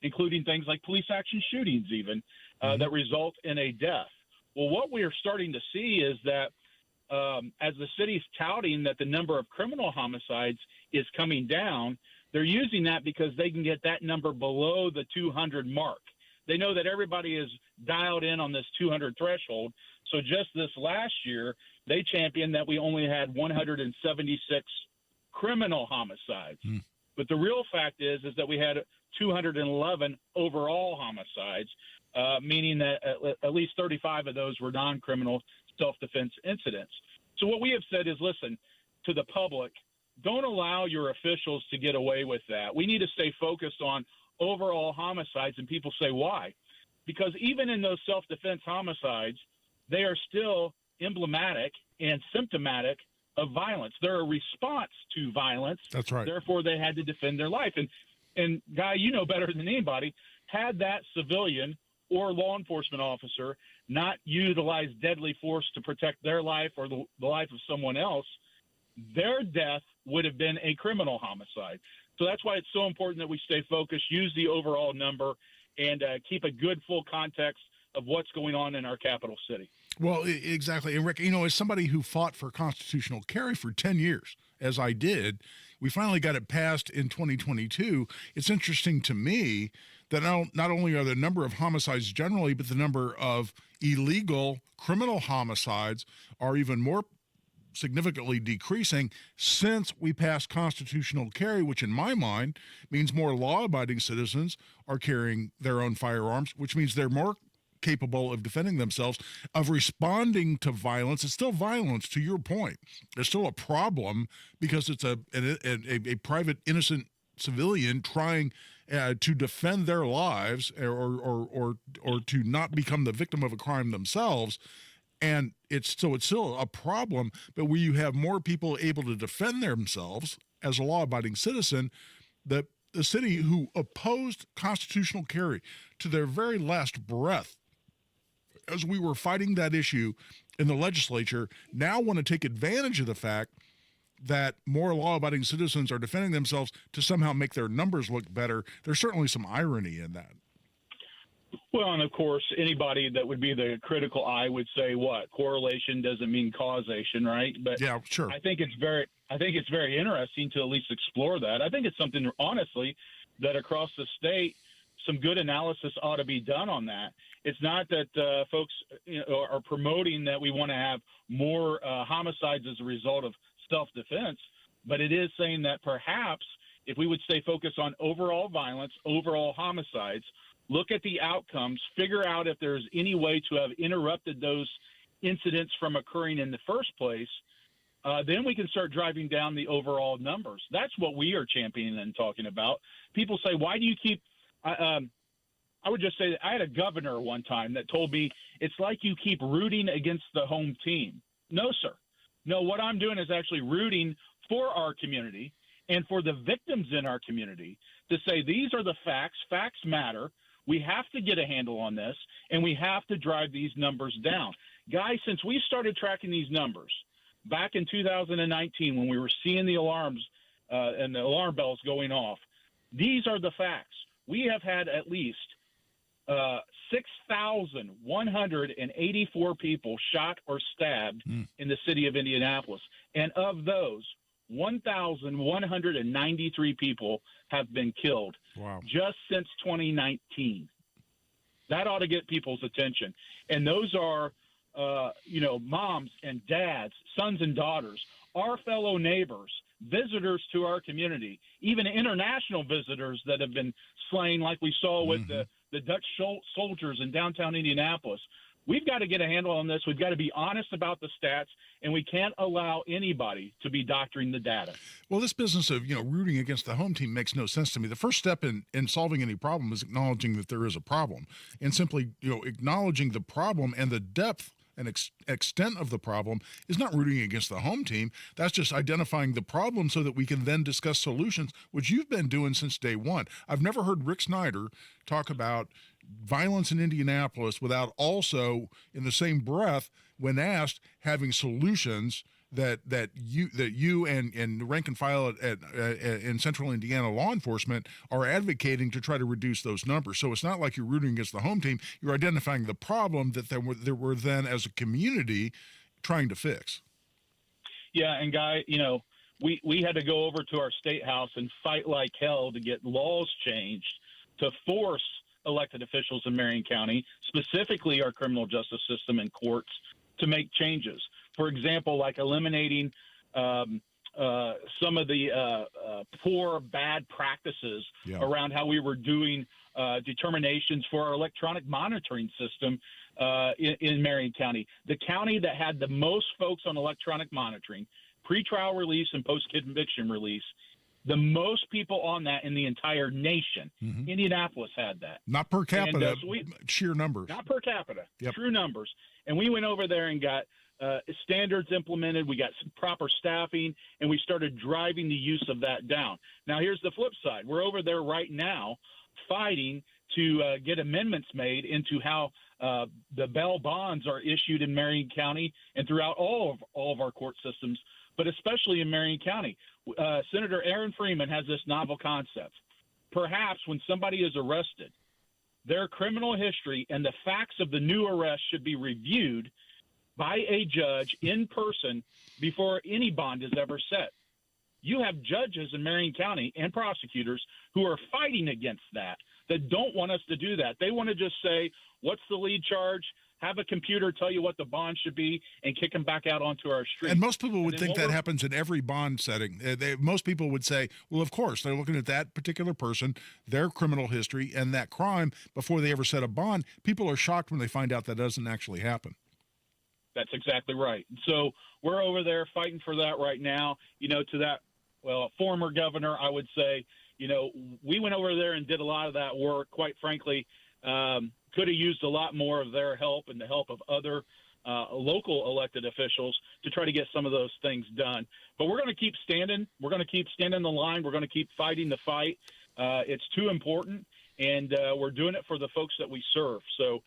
including things like police action shootings even, that result in a death. Well, what we are starting to see is that as the city's touting that the number of criminal homicides is coming down, they're using that because they can get that number below the 200 mark. They know that everybody is dialed in on this 200 threshold. So just this last year, they championed that we only had 176 criminal homicides. But the real fact is that we had 211 overall homicides, meaning that at least 35 of those were non-criminal self-defense incidents. So what we have said is, listen, to the public, don't allow your officials to get away with that. We need to stay focused on overall homicides, and people say, why? Because even in those self-defense homicides, they are still emblematic and symptomatic of violence. They're a response to violence. That's right. Therefore, they had to defend their life. And Guy, you know better than anybody, had that civilian or law enforcement officer not utilize deadly force to protect their life or the life of someone else, their death would have been a criminal homicide. So that's why it's so important that we stay focused, use the overall number, and keep a good full context of what's going on in our capital city. Well, exactly. And Rick, as somebody who fought for constitutional carry for 10 years, as I did, we finally got it passed in 2022. It's interesting to me that not only are the number of homicides generally, but the number of illegal criminal homicides are even more significantly decreasing since we passed constitutional carry, which in my mind means more law-abiding citizens are carrying their own firearms, which means they're more capable of defending themselves, of responding to violence. It's still violence, to your point. It's still a problem because it's a private, innocent civilian trying to defend their lives or to not become the victim of a crime themselves. And it's still a problem, but where you have more people able to defend themselves as a law-abiding citizen, the city who opposed constitutional carry to their very last breath as we were fighting that issue in the legislature now want to take advantage of the fact that more law-abiding citizens are defending themselves to somehow make their numbers look better. There's certainly some irony in that. Well, and of course, anybody that would be the critical eye would say, "What correlation doesn't mean causation, right?" But yeah, sure. I think it's very interesting to at least explore that. I think it's something, honestly, that across the state, some good analysis ought to be done on that. It's not that folks are promoting that we want to have more homicides as a result of self-defense, but it is saying that perhaps if we would stay focused on overall violence, overall homicides, look at the outcomes, figure out if there's any way to have interrupted those incidents from occurring in the first place, then we can start driving down the overall numbers. That's what we are championing and talking about. People say, why do you keep I would just say that I had a governor one time that told me it's like you keep rooting against the home team. No, sir. No, what I'm doing is actually rooting for our community and for the victims in our community to say these are the facts. Facts matter. We have to get a handle on this, and we have to drive these numbers down. Guys, since we started tracking these numbers back in 2019 when we were seeing the alarms and the alarm bells going off, these are the facts. We have had at least 6,184 people shot or stabbed in the city of Indianapolis. And of those, 1,193 people have been killed just since 2019. That ought to get people's attention. And those are, moms and dads, sons and daughters, our fellow neighbors, visitors to our community, even international visitors that have been slain like we saw with the Dutch soldiers in downtown Indianapolis. We've got to get a handle on this. We've got to be honest about the stats, and we can't allow anybody to be doctoring the data. Well, this business of, rooting against the home team makes no sense to me. The first step in solving any problem is acknowledging that there is a problem, and simply, acknowledging the problem and the depth and extent of the problem is not rooting against the home team. That's just identifying the problem so that we can then discuss solutions, which you've been doing since day one. I've never heard Rick Snyder talk about violence in Indianapolis without also, in the same breath, when asked, having solutions that you and rank and file in Central Indiana law enforcement are advocating to try to reduce those numbers. So it's not like you're rooting against the home team. You're identifying the problem that there were then as a community trying to fix. Yeah, and Guy, we had to go over to our state house and fight like hell to get laws changed to force elected officials in Marion County, specifically our criminal justice system and courts, to make changes. For example, like eliminating some of the poor, bad practices around how we were doing determinations for our electronic monitoring system in Marion County. The county that had the most folks on electronic monitoring, pretrial release and post-conviction release, the most people on that in the entire nation. Indianapolis had that. Not per capita, sheer numbers. Not per capita, true numbers. And we went over there and got standards implemented. We got some proper staffing, and we started driving the use of that down. Now, here's the flip side. We're over there right now fighting to get amendments made into how the bail bonds are issued in Marion County and throughout all of our court systems, but especially in Marion County. Senator Aaron Freeman has this novel concept. Perhaps when somebody is arrested, their criminal history and the facts of the new arrest should be reviewed by a judge in person before any bond is ever set. You have judges in Marion County and prosecutors who are fighting against that don't want us to do that. They want to just say, what's the lead charge? Have a computer tell you what the bond should be and kick them back out onto our street. And most people would think that happens in every bond setting. Most people would say, well, of course, they're looking at that particular person, their criminal history, and that crime before they ever set a bond. People are shocked when they find out that doesn't actually happen. That's exactly right. So we're over there fighting for that right now. To that, former governor, I would say, we went over there and did a lot of that work. Quite frankly, could have used a lot more of their help and the help of other local elected officials to try to get some of those things done. But we're going to keep standing. We're going to keep standing the line. We're going to keep fighting the fight. It's too important, and we're doing it for the folks that we serve. So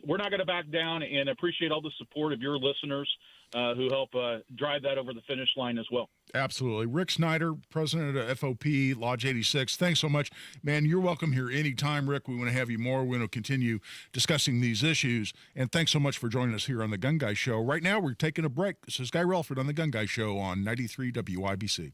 we're not going to back down, and appreciate all the support of your listeners who help drive that over the finish line as well. Absolutely. Rick Snyder, president of FOP, Lodge 86. Thanks so much. Man, you're welcome here anytime, Rick. We want to have you more. We want to continue discussing these issues. And thanks so much for joining us here on The Gun Guy Show. Right now, we're taking a break. This is Guy Relford on The Gun Guy Show on 93 WIBC.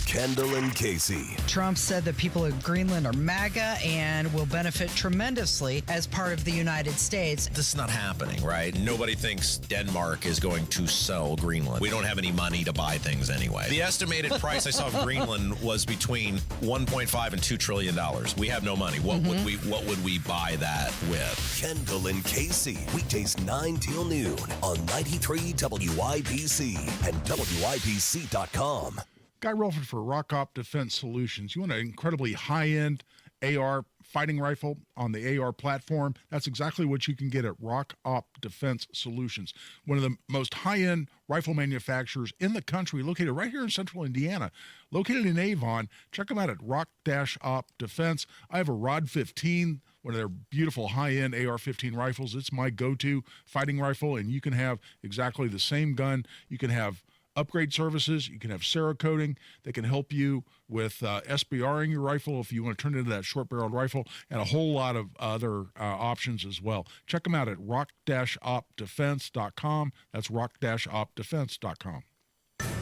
Kendall and Casey. Trump said that people of Greenland are MAGA and will benefit tremendously as part of the United States. This is not happening, right? Nobody thinks Denmark is going to sell Greenland. We don't have any money to buy things anyway. The estimated price I saw of Greenland was between $1.5 and $2 trillion. We have no money. What would we buy that with? Kendall and Casey. Weekdays 9 till noon on 93 WIBC and WIBC.com. Guy Relford for Rock Op Defense Solutions. You want an incredibly high-end AR fighting rifle on the AR platform? That's exactly what you can get at Rock Op Defense Solutions, one of the most high-end rifle manufacturers in the country, located right here in central Indiana, located in Avon. Check them out at Rock-Op Defense. I have a Rod 15, one of their beautiful high-end AR-15 rifles. It's my go-to fighting rifle, and you can have exactly the same gun. You can have upgrade services. You can have Cerakoting that can help you with SBRing your rifle if you want to turn it into that short-barreled rifle, and a whole lot of other options as well. Check them out at rock-opdefense.com. That's rock-opdefense.com.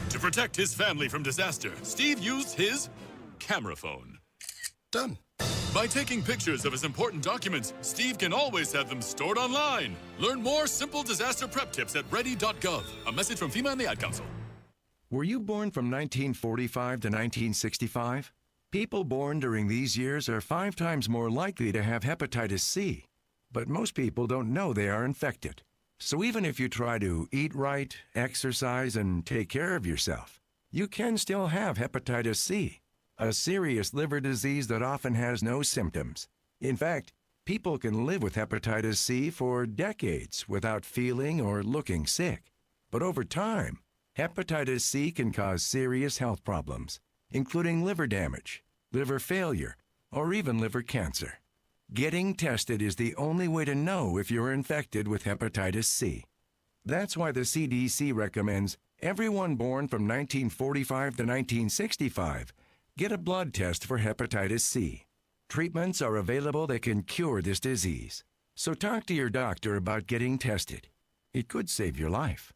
To protect his family from disaster, Steve used his camera phone. Done. By taking pictures of his important documents, Steve can always have them stored online. Learn more simple disaster prep tips at ready.gov. A message from FEMA and the Ad Council. Were you born from 1945 to 1965? People born during these years are 5 times more likely to have hepatitis C. But most people don't know they are infected. So even if you try to eat right, exercise, and take care of yourself, you can still have hepatitis C, a serious liver disease that often has no symptoms. In fact, people can live with hepatitis C for decades without feeling or looking sick. But over time, hepatitis C can cause serious health problems, including liver damage, liver failure, or even liver cancer. Getting tested is the only way to know if you're infected with hepatitis C. That's why the CDC recommends everyone born from 1945 to 1965 get a blood test for hepatitis C. Treatments are available that can cure this disease. So talk to your doctor about getting tested. It could save your life.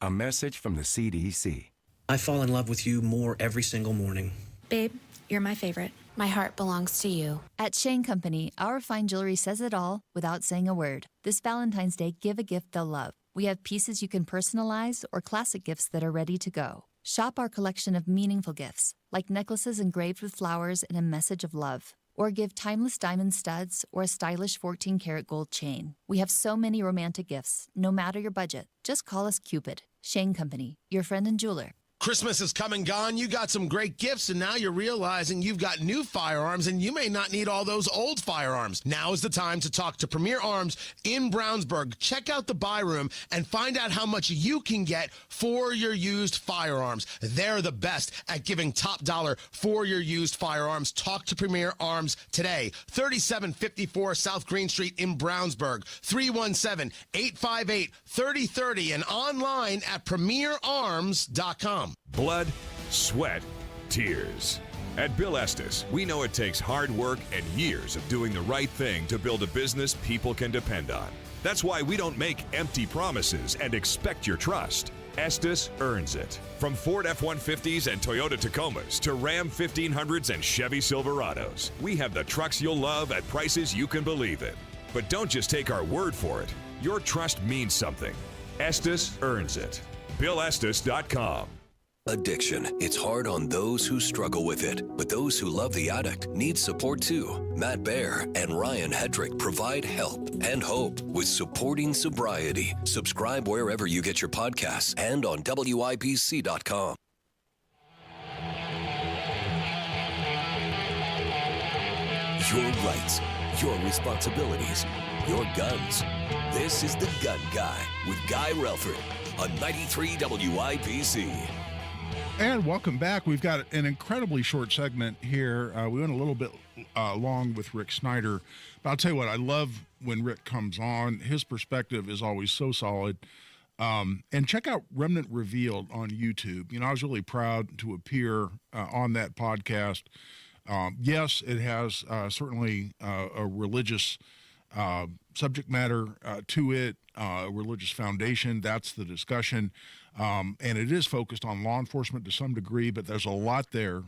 A message from the CDC. I fall in love with you more every single morning. Babe, you're my favorite. My heart belongs to you. At Shane Company, our fine jewelry says it all without saying a word. This Valentine's Day, give a gift they'll love. We have pieces you can personalize or classic gifts that are ready to go. Shop our collection of meaningful gifts, like necklaces engraved with flowers and a message of love. Or give timeless diamond studs or a stylish 14-karat gold chain. We have so many romantic gifts, no matter your budget. Just call us Cupid. Shane Company, your friend and jeweler. Christmas has come and gone. You got some great gifts, and now you're realizing you've got new firearms, and you may not need all those old firearms. Now is the time to talk to Premier Arms in Brownsburg. Check out the buy room and find out how much you can get for your used firearms. They're the best at giving top dollar for your used firearms. Talk to Premier Arms today. 3754 South Green Street in Brownsburg. 317-858-3030 and online at premierarms.com. Blood, sweat, tears. At Bill Estes, we know it takes hard work and years of doing the right thing to build a business people can depend on. That's why we don't make empty promises and expect your trust. Estes earns it. From Ford F-150s and Toyota Tacomas to Ram 1500s and Chevy Silverados, we have the trucks you'll love at prices you can believe in. But don't just take our word for it. Your trust means something. Estes earns it. BillEstes.com. Addiction. It's hard on those who struggle with it, but those who love the addict need support too. Matt Baer and Ryan Hedrick provide help and hope with Supporting Sobriety. Subscribe wherever you get your podcasts and on WIBC.com. Your rights, your responsibilities, your guns. This is The Gun Guy with Guy Relford on 93 WIBC. And welcome back. We've got an incredibly short segment here. We went a little bit long with Rick Snyder. But I'll tell you what, I love when Rick comes on. His perspective is always so solid. And check out Remnant Revealed on YouTube. I was really proud to appear on that podcast. Yes, it has certainly a religious subject matter to it, a religious foundation. That's the discussion. And it is focused on law enforcement to some degree, but there's a lot there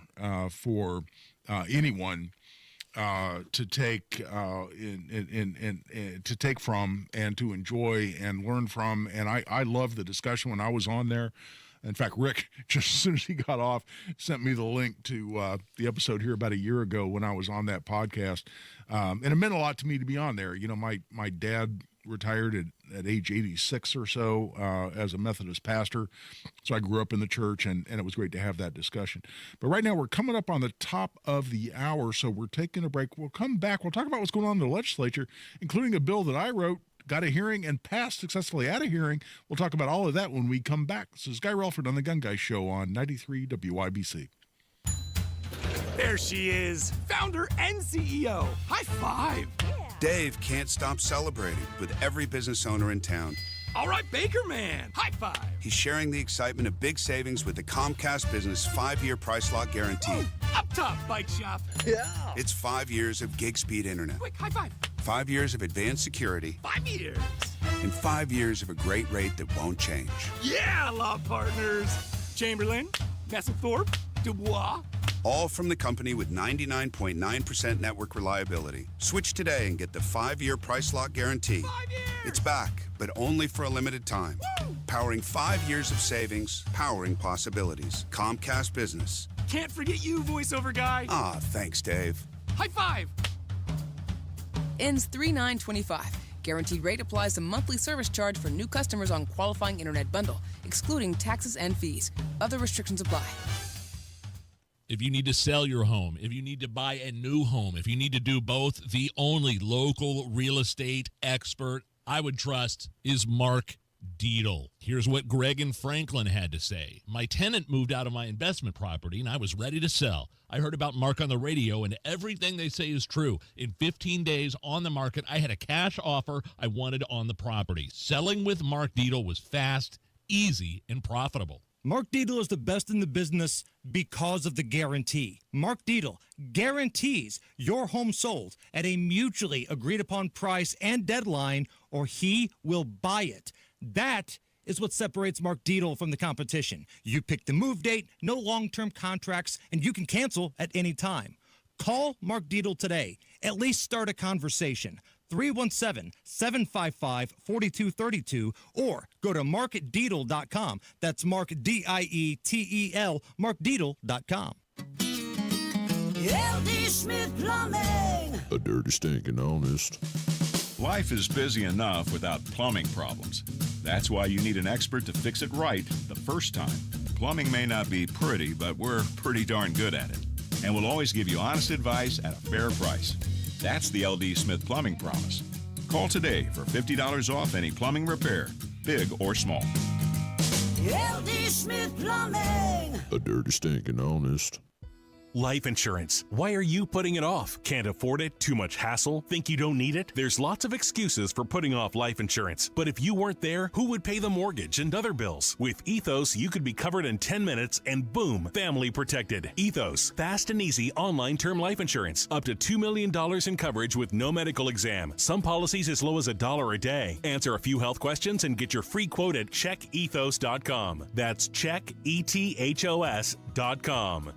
for anyone to take to take from and to enjoy and learn from. And I love the discussion when I was on there. In fact, Rick, just as soon as he got off, sent me the link to the episode here about a year ago when I was on that podcast. And it meant a lot to me to be on there. My dad retired at age 86 or so as a Methodist pastor. So I grew up in the church, and it was great to have that discussion. But right now we're coming up on the top of the hour, so we're taking a break. We'll come back. We'll talk about what's going on in the legislature, including a bill that I wrote, got a hearing, and passed successfully at a hearing. We'll talk about all of that when we come back. This is Guy Relford on The Gun Guy Show on 93 WIBC. There she is, founder and CEO. High five. Dave can't stop celebrating with every business owner in town. All right, Baker Man, high five. He's sharing the excitement of big savings with the Comcast Business 5-year price lock guarantee. Up top, bike shop. Yeah. It's 5 years of gig speed internet. Quick, high five. 5 years of advanced security. 5 years. And 5 years of a great rate that won't change. Yeah, law partners. Chamberlain, Messelthorpe, Dubois. All from the company with 99.9% network reliability. Switch today and get the 5-year price lock guarantee. 5 years. It's back, but only for a limited time. Woo! Powering 5 years of savings, powering possibilities. Comcast Business. Can't forget you, voiceover guy. Ah, thanks, Dave. High five. Ends 3/9/25. Guaranteed rate applies to monthly service charge for new customers on qualifying internet bundle, excluding taxes and fees. Other restrictions apply. If you need to sell your home, if you need to buy a new home, if you need to do both, the only local real estate expert I would trust is Mark Dietl. Here's what Greg in Franklin had to say. My tenant moved out of my investment property and I was ready to sell. I heard about Mark on the radio and everything they say is true. In 15 days on the market, I had a cash offer I wanted on the property. Selling with Mark Dietl was fast, easy, and profitable. Mark Dietl is the best in the business because of the guarantee. Mark Dietl guarantees your home sold at a mutually agreed upon price and deadline, or he will buy it. That is what separates Mark Dietl from the competition. You pick the move date, no long-term contracts, and you can cancel at any time. Call Mark Dietl today. At least start a conversation. 317-755-4232 or go to markdietl.com. That's Mark, D-I-E-T-E-L, markdietl.com. LD Smith Plumbing. A dirty, stinking honest. Life is busy enough without plumbing problems. That's why you need an expert to fix it right the first time. Plumbing may not be pretty, but we're pretty darn good at it. And we'll always give you honest advice at a fair price. That's the LD Smith Plumbing Promise. Call today for $50 off any plumbing repair, big or small. LD Smith Plumbing. A dirty, stinking honest. Life insurance. Why are you putting it off? Can't afford it? Too much hassle? Think you don't need it? There's lots of excuses for putting off life insurance. But if you weren't there, who would pay the mortgage and other bills? With Ethos, you could be covered in 10 minutes and boom, family protected. Ethos, fast and easy online term life insurance. Up to $2 million in coverage with no medical exam. Some policies as low as $1 a day. Answer a few health questions and get your free quote at checkethos.com. That's checkethos.com.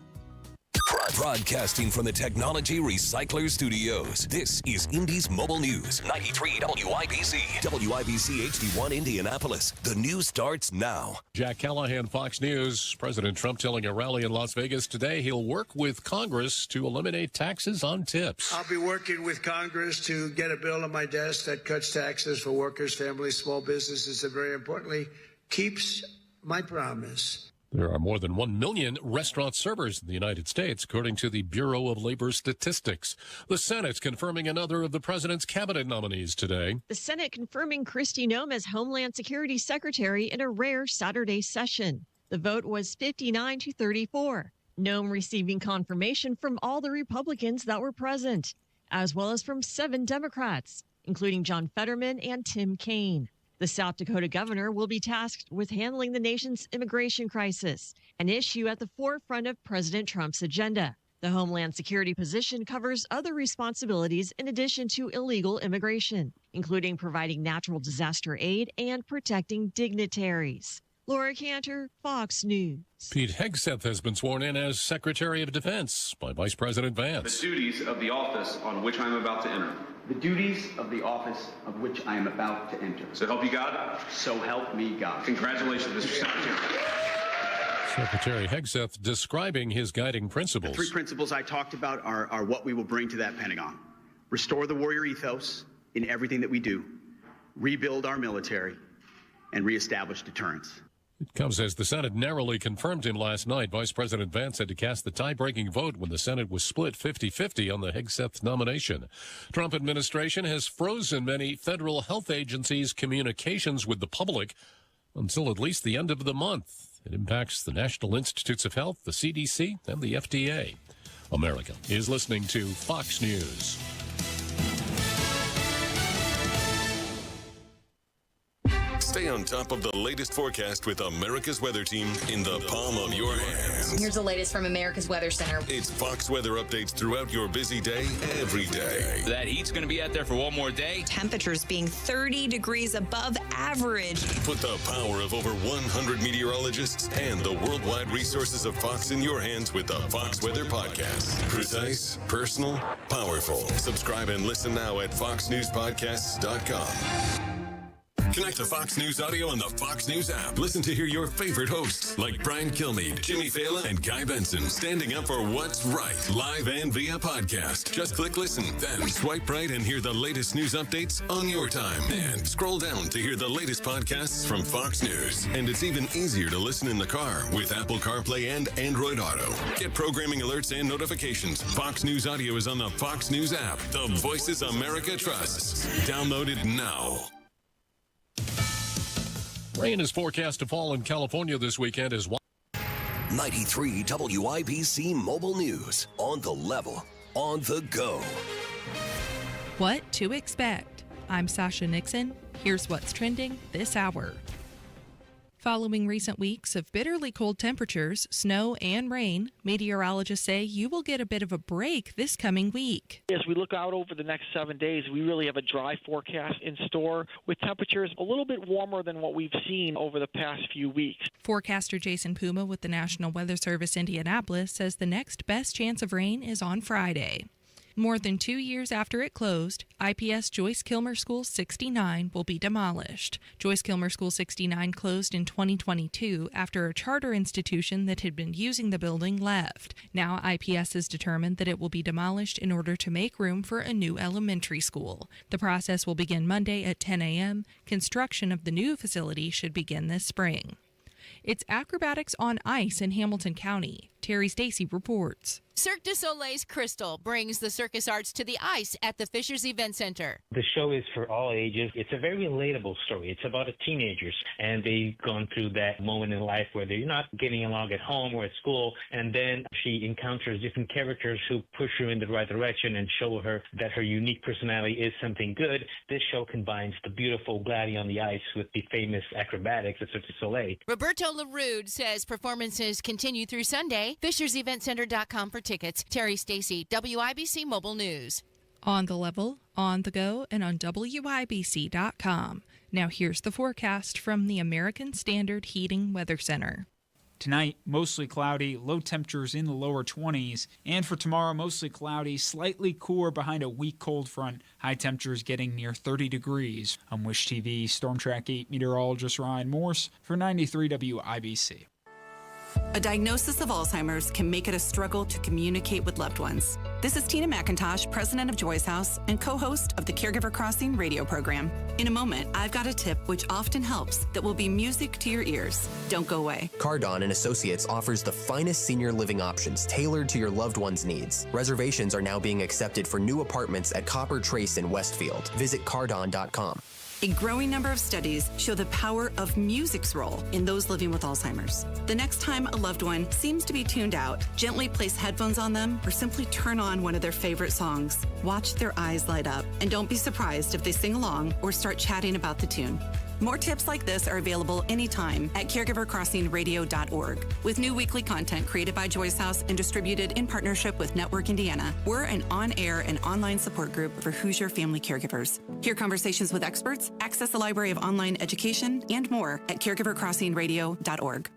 Broadcasting from the Technology Recycler Studios, this is Indy's Mobile News, 93 WIBC, WIBC HD1 Indianapolis. The news starts now. Jack Callahan, Fox News. President Trump telling a rally in Las Vegas today he'll work with Congress to eliminate taxes on tips. I'll be working with Congress to get a bill on my desk that cuts taxes for workers, families, small businesses, and very importantly, keeps my promise. There are more than 1 million restaurant servers in the United States, according to the Bureau of Labor Statistics. The Senate's confirming another of the president's cabinet nominees today. The Senate confirming Kristi Noem as Homeland Security Secretary in a rare Saturday session. The vote was 59-34. Noem receiving confirmation from all the Republicans that were present, as well as from 7 Democrats. including John Fetterman and Tim Kaine. The South Dakota governor will be tasked with handling the nation's immigration crisis, an issue at the forefront of President Trump's agenda. The Homeland Security position covers other responsibilities in addition to illegal immigration, including providing natural disaster aid and protecting dignitaries. Laura Cantor, Fox News. Pete Hegseth has been sworn in as Secretary of Defense by Vice President Vance. The duties of the office on which I am about to enter. The duties of the office of which I am about to enter. So help you God? So help me God. Congratulations, Mr. Secretary. Secretary Hegseth describing his guiding principles. The 3 principles I talked about are what we will bring to that Pentagon. Restore the warrior ethos in everything that we do. Rebuild our military and reestablish deterrence. It comes as the Senate narrowly confirmed him last night. Vice President Vance had to cast the tie-breaking vote when the Senate was split 50-50 on the Hegseth nomination. Trump administration has frozen many federal health agencies' communications with the public until at least the end of the month. It impacts the National Institutes of Health, the CDC, and the FDA. America is listening to Fox News. Stay on top of the latest forecast with America's Weather Team in the palm of your hands. Here's the latest from America's Weather Center. It's Fox weather updates throughout your busy day, every day. That heat's going to be out there for one more day. Temperatures being 30 degrees above average. Put the power of over 100 meteorologists and the worldwide resources of Fox in your hands with the Fox Weather Podcast. Precise, personal, powerful. Subscribe and listen now at foxnewspodcasts.com. Connect to Fox News Audio on the Fox News app. Listen to hear your favorite hosts like Brian Kilmeade, Jimmy Fallon, and Guy Benson standing up for what's right, live and via podcast. Just click listen, then swipe right and hear the latest news updates on your time. And scroll down to hear the latest podcasts from Fox News. And it's even easier to listen in the car with Apple CarPlay and Android Auto. Get programming alerts and notifications. Fox News Audio is on the Fox News app. The voices America trusts. Download it now. Rain is forecast to fall in California this weekend as well. 93 WIBC Mobile News. On the level, on the go. What to expect? I'm Sasha Nixon. Here's what's trending this hour. Following recent weeks of bitterly cold temperatures, snow, and rain, meteorologists say you will get a bit of a break this coming week. As we look out over the next 7 days, we really have a dry forecast in store with temperatures a little bit warmer than what we've seen over the past few weeks. Forecaster Jason Puma with the National Weather Service Indianapolis says the next best chance of rain is on Friday. More than 2 years after it closed, IPS Joyce Kilmer School 69 will be demolished. Joyce Kilmer School 69 closed in 2022 after a charter institution that had been using the building left. Now IPS has determined that it will be demolished in order to make room for a new elementary school. The process will begin Monday at 10 a.m. Construction of the new facility should begin this spring. It's acrobatics on ice in Hamilton County. Terry Stacy reports. Cirque du Soleil's Crystal brings the circus arts to the ice at the Fishers Event Center. The show is for all ages. It's a very relatable story. It's about teenagers, and they've gone through that moment in life where they're not getting along at home or at school, and then she encounters different characters who push her in the right direction and show her that her unique personality is something good. This show combines the beautiful gliding on the ice with the famous acrobatics of Cirque du Soleil. Roberto LaRude says performances continue through Sunday. FishersEventCenter.com for tickets. Terry Stacy, WIBC Mobile News. On the level, on the go, and on WIBC.com. Now here's the forecast from the American Standard Heating Weather Center. Tonight, mostly cloudy, low temperatures in the lower 20s. And for tomorrow, mostly cloudy, slightly cooler behind a weak cold front. High temperatures getting near 30 degrees. I'm Wish TV Storm Track 8 meteorologist Ryan Morse for 93 WIBC. A diagnosis of Alzheimer's can make it a struggle to communicate with loved ones. This is Tina McIntosh, president of Joy's House and co-host of the Caregiver Crossing radio program. In a moment, I've got a tip which often helps that will be music to your ears. Don't go away. Cardon and Associates offers the finest senior living options tailored to your loved one's needs. Reservations are now being accepted for new apartments at Copper Trace in Westfield. Visit cardon.com. A growing number of studies show the power of music's role in those living with Alzheimer's. The next time a loved one seems to be tuned out, gently place headphones on them or simply turn on one of their favorite songs. Watch their eyes light up, and don't be surprised if they sing along or start chatting about the tune. More tips like this are available anytime at caregivercrossingradio.org. With new weekly content created by Joyce House and distributed in partnership with Network Indiana, we're an on-air and online support group for Hoosier family caregivers. Hear conversations with experts, access a library of online education, and more at caregivercrossingradio.org.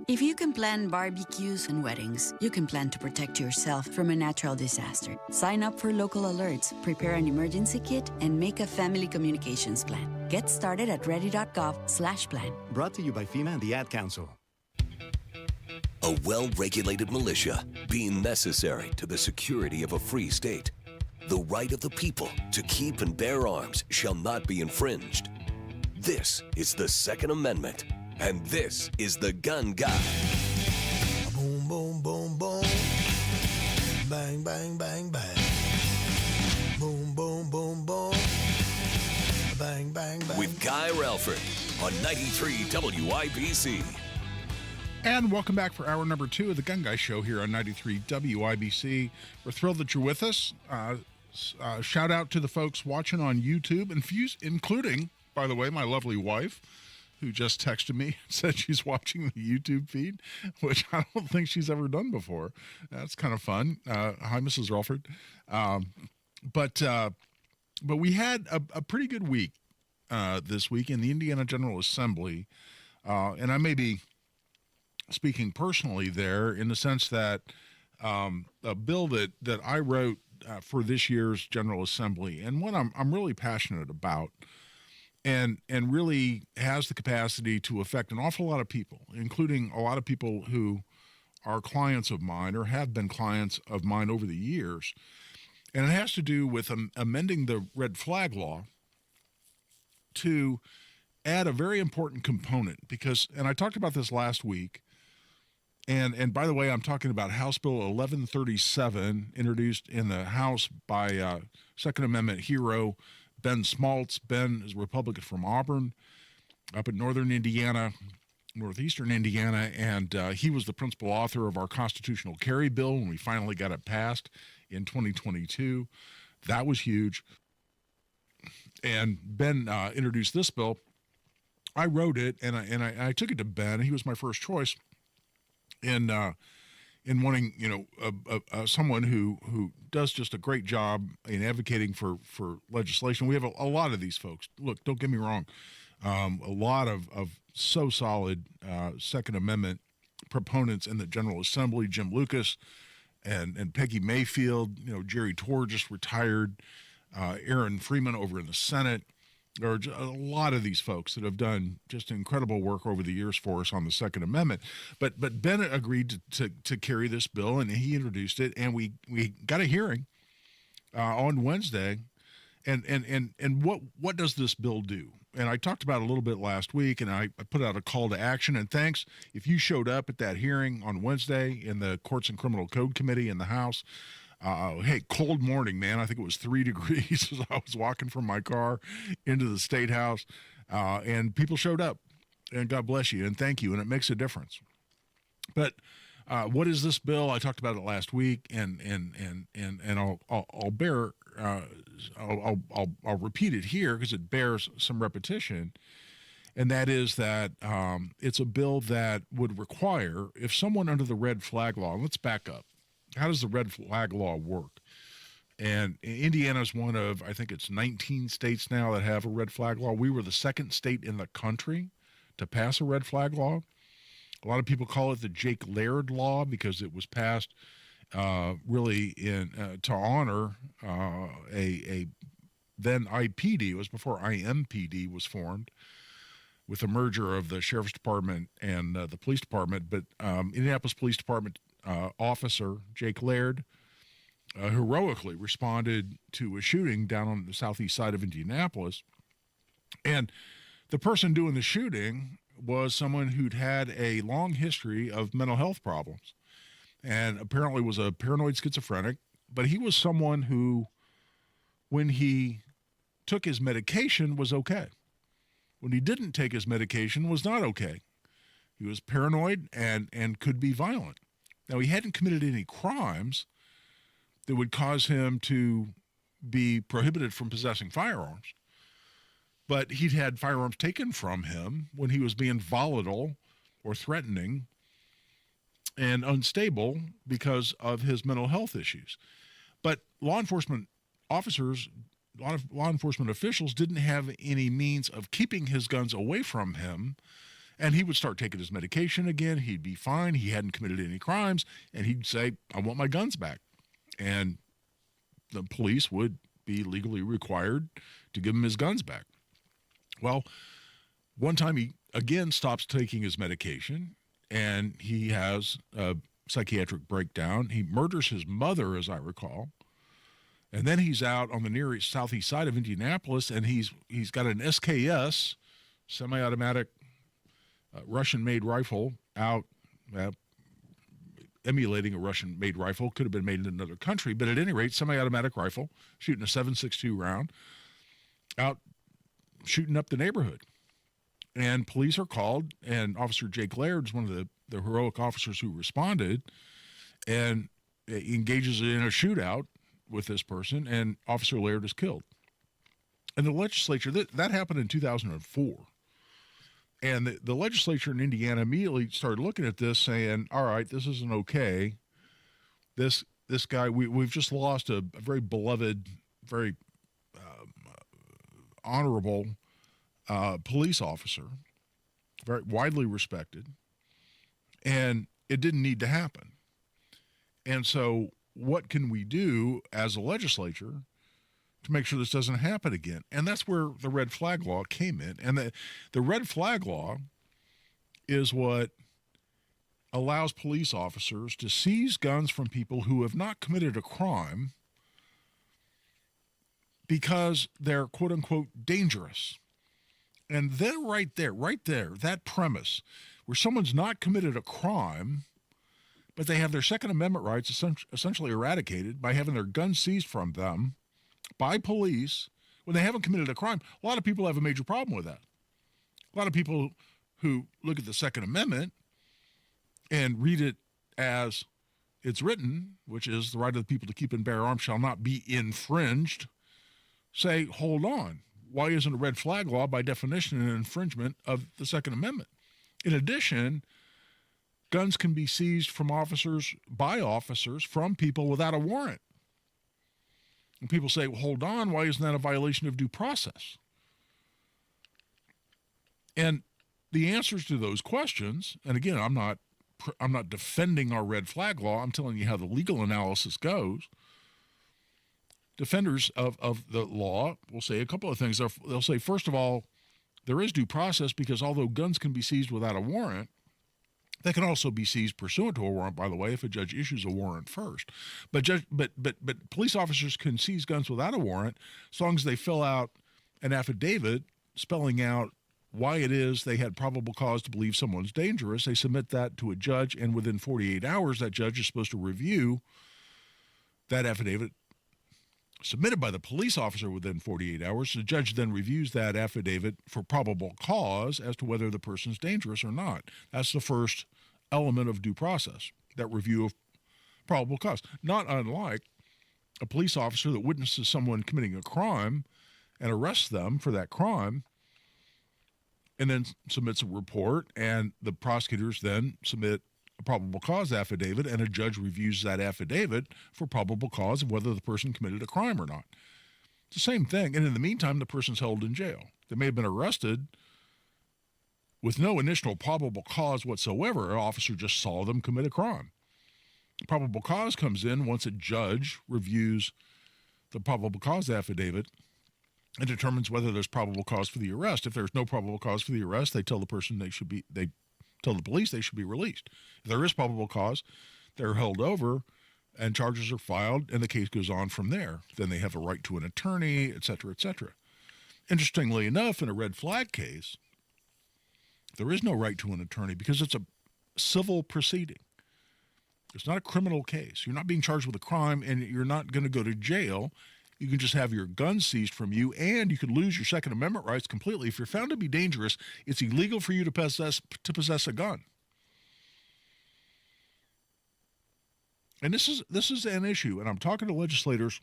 If you can plan barbecues and weddings, you can plan to protect yourself from a natural disaster. Sign up for local alerts, prepare an emergency kit, and make a family communications plan. Get started at ready.gov/plan. Brought to you by FEMA and the Ad Council. A well-regulated militia being necessary to the security of a free state. The right of the people to keep and bear arms shall not be infringed. This is the Second Amendment. And this is the Gun Guy. Boom, boom, boom, boom. Bang, bang, bang, bang. Boom, boom, boom, boom. Bang, bang, bang. With Guy Relford on 93 WIBC. And welcome back for hour number 2 of the Gun Guy Show here on 93 WIBC. We're thrilled that you're with us. Shout out to the folks watching on YouTube, including, by the way, my lovely wife, who just texted me and said she's watching the YouTube feed, which I don't think she's ever done before. That's kind of fun. Hi, Mrs. Relford. But we had a pretty good week this week in the Indiana General Assembly, and I may be speaking personally there in the sense that a bill that I wrote for this year's General Assembly, and one I'm really passionate about, and really has the capacity to affect an awful lot of people, including a lot of people who are clients of mine or have been clients of mine over the years. And it has to do with amending the red flag law to add a very important component because, and I talked about this last week, and by the way, I'm talking about House Bill 1137, introduced in the House by Second Amendment hero Ben Smaltz. Ben is a Republican from Auburn, up in northern Indiana, northeastern Indiana, and he was the principal author of our constitutional carry bill when we finally got it passed in 2022. That was huge. And Ben introduced this bill. I wrote it, and I took it to Ben. He was my first choice in wanting, someone who does just a great job in advocating for legislation. We have a lot of these folks. Look, don't get me wrong. A lot of so solid Second Amendment proponents in the General Assembly, Jim Lucas and Peggy Mayfield, Jerry Torr just retired, Aaron Freeman over in the Senate. There are a lot of these folks that have done just incredible work over the years for us on the Second Amendment. But Ben agreed to carry this bill, and he introduced it, and we got a hearing on Wednesday. And what does this bill do? And I talked about it a little bit last week, and I put out a call to action. And thanks if you showed up at that hearing on Wednesday in the Courts and Criminal Code Committee in the House. Hey, cold morning, man. I think it was 3 degrees as I was walking from my car into the State House, and people showed up. And God bless you, and thank you, and it makes a difference. But what is this bill? I talked about it last week, and I'll repeat it here because it bears some repetition. And that is that it's a bill that would require, if someone under the red flag law, let's back up. How does the red flag law work? And Indiana is one of, I think it's 19 states now that have a red flag law. We were the second state in the country to pass a red flag law. A lot of people call it the Jake Laird law because it was passed really to honor a then IPD. It was before IMPD was formed with the merger of the Sheriff's Department and the Police Department. But Indianapolis Police Department officer Jake Laird heroically responded to a shooting down on the southeast side of Indianapolis. And the person doing the shooting was someone who'd had a long history of mental health problems and apparently was a paranoid schizophrenic. But he was someone who, when he took his medication was okay. When he didn't take his medication was not okay. He was paranoid and could be violent. Now, he hadn't committed any crimes that would cause him to be prohibited from possessing firearms, but he'd had firearms taken from him when he was being volatile or threatening and unstable because of his mental health issues. But law enforcement officers, law enforcement officials didn't have any means of keeping his guns away from him, and he would start taking his medication again. He'd be fine. He hadn't committed any crimes, and he'd say, I want my guns back. And the police would be legally required to give him his guns back. Well, one time he again stops taking his medication, and he has a psychiatric breakdown. He murders his mother, as I recall. And then he's out on the near southeast side of Indianapolis, and he's got an SKS, semi-automatic Russian-made rifle out, emulating a Russian-made rifle. Could have been made in another country, but at any rate, semi-automatic rifle, shooting a .762 round, out shooting up the neighborhood. And police are called, and Officer Jake Laird is one of the heroic officers who responded, and engages in a shootout with this person, and Officer Laird is killed. And the legislature, that happened in 2004. And the legislature in Indiana immediately started looking at this saying, all right, this isn't okay. This guy, we've just lost a very beloved, very honorable police officer, very widely respected, and it didn't need to happen. And so what can we do as a legislature to make sure this doesn't happen again? And that's where the red flag law came in. And the red flag law is what allows police officers to seize guns from people who have not committed a crime because they're quote-unquote dangerous. And then right there, that premise, where someone's not committed a crime, but they have their Second Amendment rights essentially eradicated by having their guns seized from them by police when they haven't committed a crime. A lot of people have a major problem with that. A lot of people who look at the Second Amendment and read it as it's written, which is the right of the people to keep and bear arms shall not be infringed, say, hold on. Why isn't a red flag law by definition an infringement of the Second Amendment? In addition, guns can be seized from officers, by officers, from people without a warrant. And people say, well, hold on, why isn't that a violation of due process? And the answers to those questions, and again, I'm not defending our red flag law, I'm telling you how the legal analysis goes. Defenders of the law will say a couple of things. They'll say, first of all, there is due process because although guns can be seized without a warrant, they can also be seized pursuant to a warrant, by the way, if a judge issues a warrant first. But police officers can seize guns without a warrant as long as they fill out an affidavit spelling out why it is they had probable cause to believe someone's dangerous. They submit that to a judge, and within 48 hours, that judge is supposed to review that affidavit submitted by the police officer within 48 hours. The judge then reviews that affidavit for probable cause as to whether the person's dangerous or not. That's the first element of due process, that review of probable cause. Not unlike a police officer that witnesses someone committing a crime and arrests them for that crime and then submits a report, and the prosecutors then submit a probable cause affidavit, and a judge reviews that affidavit for probable cause of whether the person committed a crime or not. It's the same thing. And in the meantime, the person's held in jail. They may have been arrested with no initial probable cause whatsoever. An officer just saw them commit a crime. Probable cause comes in once a judge reviews the probable cause affidavit and determines whether there's probable cause for the arrest. If there's no probable cause for the arrest, they tell the person they tell the police they should be released. If there is probable cause, they're held over and charges are filed and the case goes on from there. Then they have a right to an attorney, et cetera, et cetera. Interestingly enough, in a red flag case, there is no right to an attorney because it's a civil proceeding. It's not a criminal case. You're not being charged with a crime and you're not going to go to jail. You can just have your gun seized from you, and you could lose your Second Amendment rights completely. If you're found to be dangerous, it's illegal for you to possess a gun. And this is an issue, and I'm talking to legislators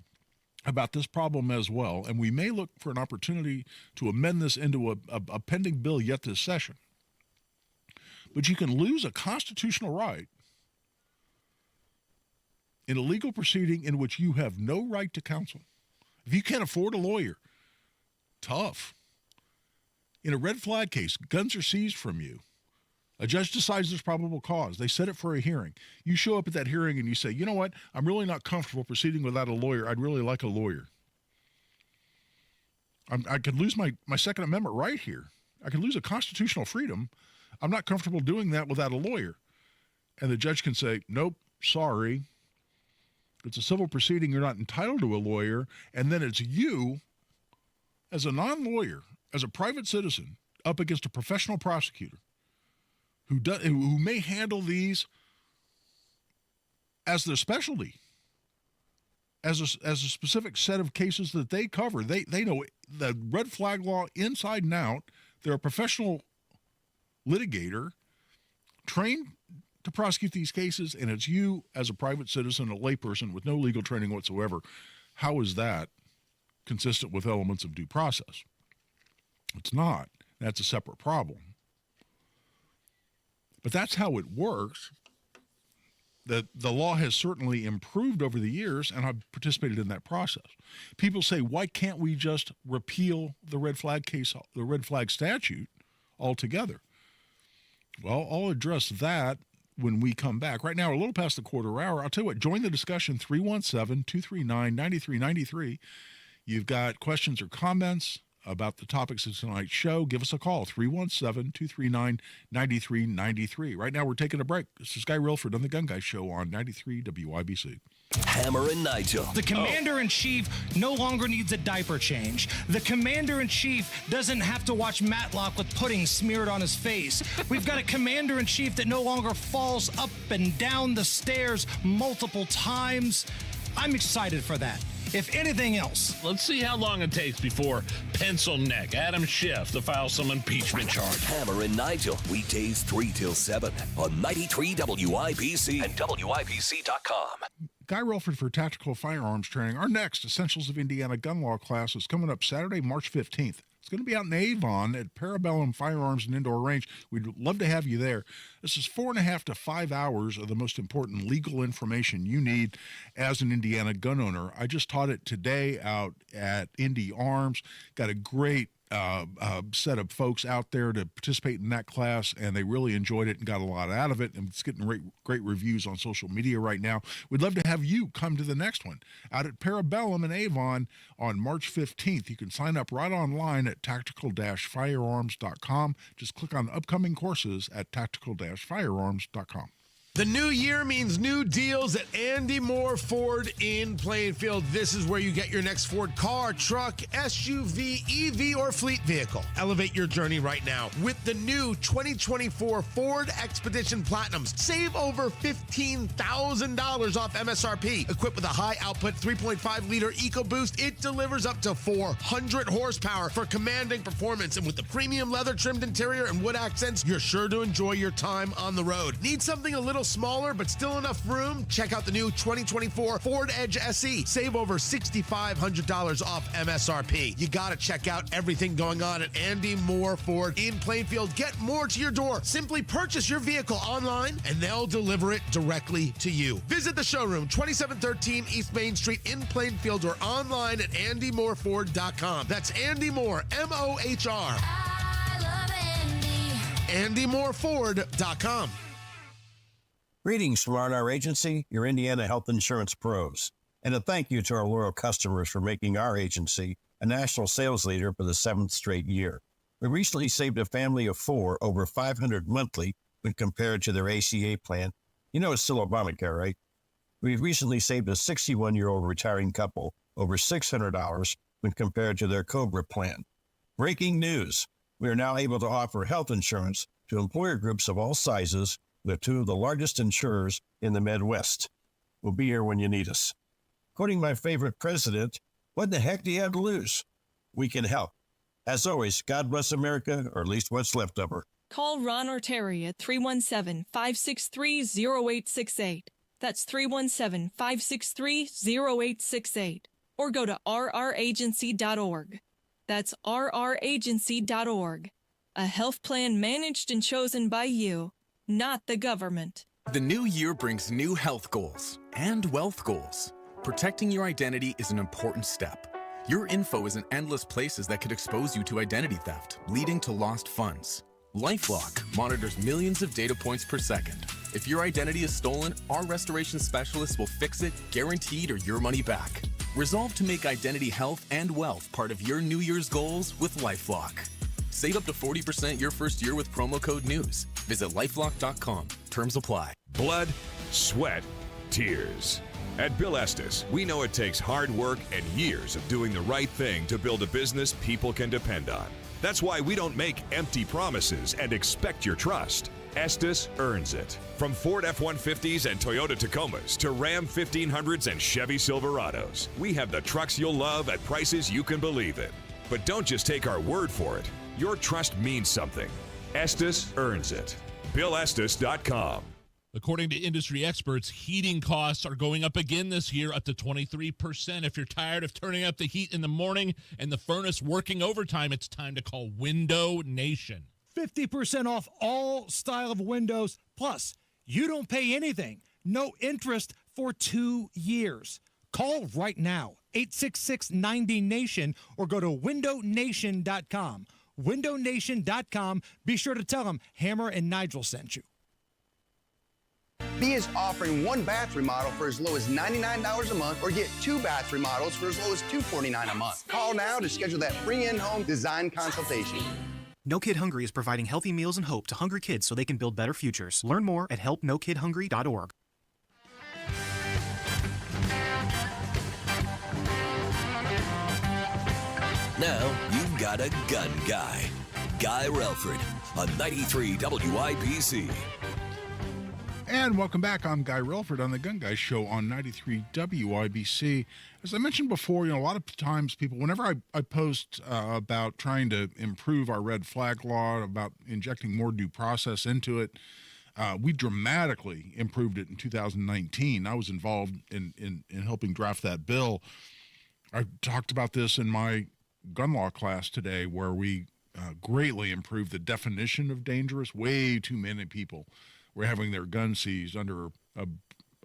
about this problem as well, and we may look for an opportunity to amend this into a pending bill yet this session. But you can lose a constitutional right in a legal proceeding in which you have no right to counsel. If you can't afford a lawyer, tough. In a red flag case, guns are seized from you. A judge decides there's probable cause. They set it for a hearing. You show up at that hearing and you say, you know what, I'm really not comfortable proceeding without a lawyer. I'd really like a lawyer. I could lose my Second Amendment right here. I could lose a constitutional freedom. I'm not comfortable doing that without a lawyer. And the judge can say, nope, sorry. It's a civil proceeding. You're not entitled to a lawyer. And then it's you, as a non-lawyer, as a private citizen, up against a professional prosecutor who may handle these as their specialty, as a specific set of cases that they cover. They know the red flag law inside and out. They're a professional litigator trained to prosecute these cases, and it's you as a private citizen, a layperson with no legal training whatsoever. How is that consistent with elements of due process? It's not. That's a separate problem. But that's how it works. The law has certainly improved over the years, and I've participated in that process. People say, why can't we just repeal the red flag case, the red flag statute altogether? Well, I'll address that when we come back. Right now, we're a little past the quarter hour. I'll tell you what, join the discussion, 317-239-9393. You've got questions or comments about the topics of tonight's show, give us a call, 317-239-9393. Right now, we're taking a break. This is Guy Relford on the Gun Guy Show on 93 WIBC. Hammer and Nigel. The Commander-in-Chief no longer needs a diaper change. The Commander-in-Chief doesn't have to watch Matlock with pudding smeared on his face. We've got a Commander-in-Chief that no longer falls up and down the stairs multiple times. I'm excited for that. If anything else. Let's see how long it takes before Pencil Neck Adam Schiff to file some impeachment charge. Hammer and Nigel, weekdays 3 till 7 on 93 WIBC and WIBC.com. Guy Relford for Tactical Firearms Training. Our next Essentials of Indiana Gun Law class is coming up Saturday, March 15th. It's going to be out in Avon at Parabellum Firearms and Indoor Range. We'd love to have you there. This is 4.5 to 5 hours of the most important legal information you need as an Indiana gun owner. I just taught it today out at Indy Arms. Got a great set of folks out there to participate in that class, and they really enjoyed it and got a lot out of it, and it's getting great reviews on social media right now. We'd love to have you come to the next one out at Parabellum in Avon on March 15th. You can sign up right online at tactical-firearms.com. Just click on upcoming courses at tactical-firearms.com. The new year means new deals at Andy Moore Ford in Plainfield. This is where you get your next Ford car, truck, SUV, EV, or fleet vehicle. Elevate your journey right now with the new 2024 Ford Expedition Platinums. Save over $15,000 off MSRP. Equipped with a high-output 3.5-liter EcoBoost, it delivers up to 400 horsepower for commanding performance. And with the premium leather-trimmed interior and wood accents, you're sure to enjoy your time on the road. Need something a little smaller but still enough room? Check out the new 2024 Ford Edge SE. Save over $6,500 off MSRP. You gotta check out everything going on at Andy Moore Ford in Plainfield. Get more to your door. Simply purchase your vehicle online and they'll deliver it directly to you. Visit the showroom, 2713 East Main Street in Plainfield, or online at andymoreford.com. That's Andy Moore, M-O-H-R. I love Andy. andymoreford.com. Greetings from R&R Agency, your Indiana health insurance pros. And a thank you to our loyal customers for making our agency a national sales leader for the 7th straight year. We recently saved a family of 4 over $500 monthly when compared to their ACA plan. You know it's still Obamacare, right? We've recently saved a 61-year-old retiring couple over $600 when compared to their COBRA plan. Breaking news. We are now able to offer health insurance to employer groups of all sizes with 2 of the largest insurers in the Midwest. We'll be here when you need us. Quoting my favorite president, What the heck do you have to lose? We can help. As always, God bless America, or at least what's left of her. Call Ron or Terry at 317-563-0868. That's 317-563-0868. Or go to rragency.org. That's rragency.org. A health plan managed and chosen by you, not the government. The new year brings new health goals and wealth goals. Protecting your identity is an important step. Your info is in endless places that could expose you to identity theft, leading to lost funds. LifeLock monitors millions of data points per second. If your identity is stolen, our restoration specialists will fix it, guaranteed, or your money back. Resolve to make identity health and wealth part of your New Year's goals with LifeLock. Save up to 40% your first year with promo code NEWS. Visit lifelock.com. Terms apply. Blood, sweat, tears. At Bill Estes, we know it takes hard work and years of doing the right thing to build a business people can depend on. That's why we don't make empty promises and expect your trust. Estes earns it. From Ford F-150s and Toyota Tacomas to Ram 1500s and Chevy Silverados, we have the trucks you'll love at prices you can believe in. But don't just take our word for it. Your trust means something. Estes earns it. BillEstes.com. According to industry experts, heating costs are going up again this year, up to 23%. If you're tired of turning up the heat in the morning and the furnace working overtime, it's time to call Window Nation. 50% off all style of windows. Plus, you don't pay anything. No interest for 2 years. Call right now, 866-90-NATION, or go to windownation.com. windownation.com. Be sure to tell them Hammer and Nigel sent you. B is offering one bath remodel for as low as $99 a month, or get 2 bath remodels for as low as $249 a month. Call now to schedule that free in-home design consultation. No Kid Hungry is providing healthy meals and hope to hungry kids so they can build better futures. Learn more at helpnokidhungry.org. Now you've got a gun guy. Guy Relford on 93 WIBC. And welcome back. I'm Guy Relford on the Gun Guy Show on 93 WIBC. As I mentioned before, a lot of times people, whenever I post about trying to improve our red flag law, about injecting more due process into it, we dramatically improved it in 2019. I was involved in helping draft that bill. I talked about this in my gun law class today, where we greatly improved the definition of dangerous. Way too many people were having their guns seized under a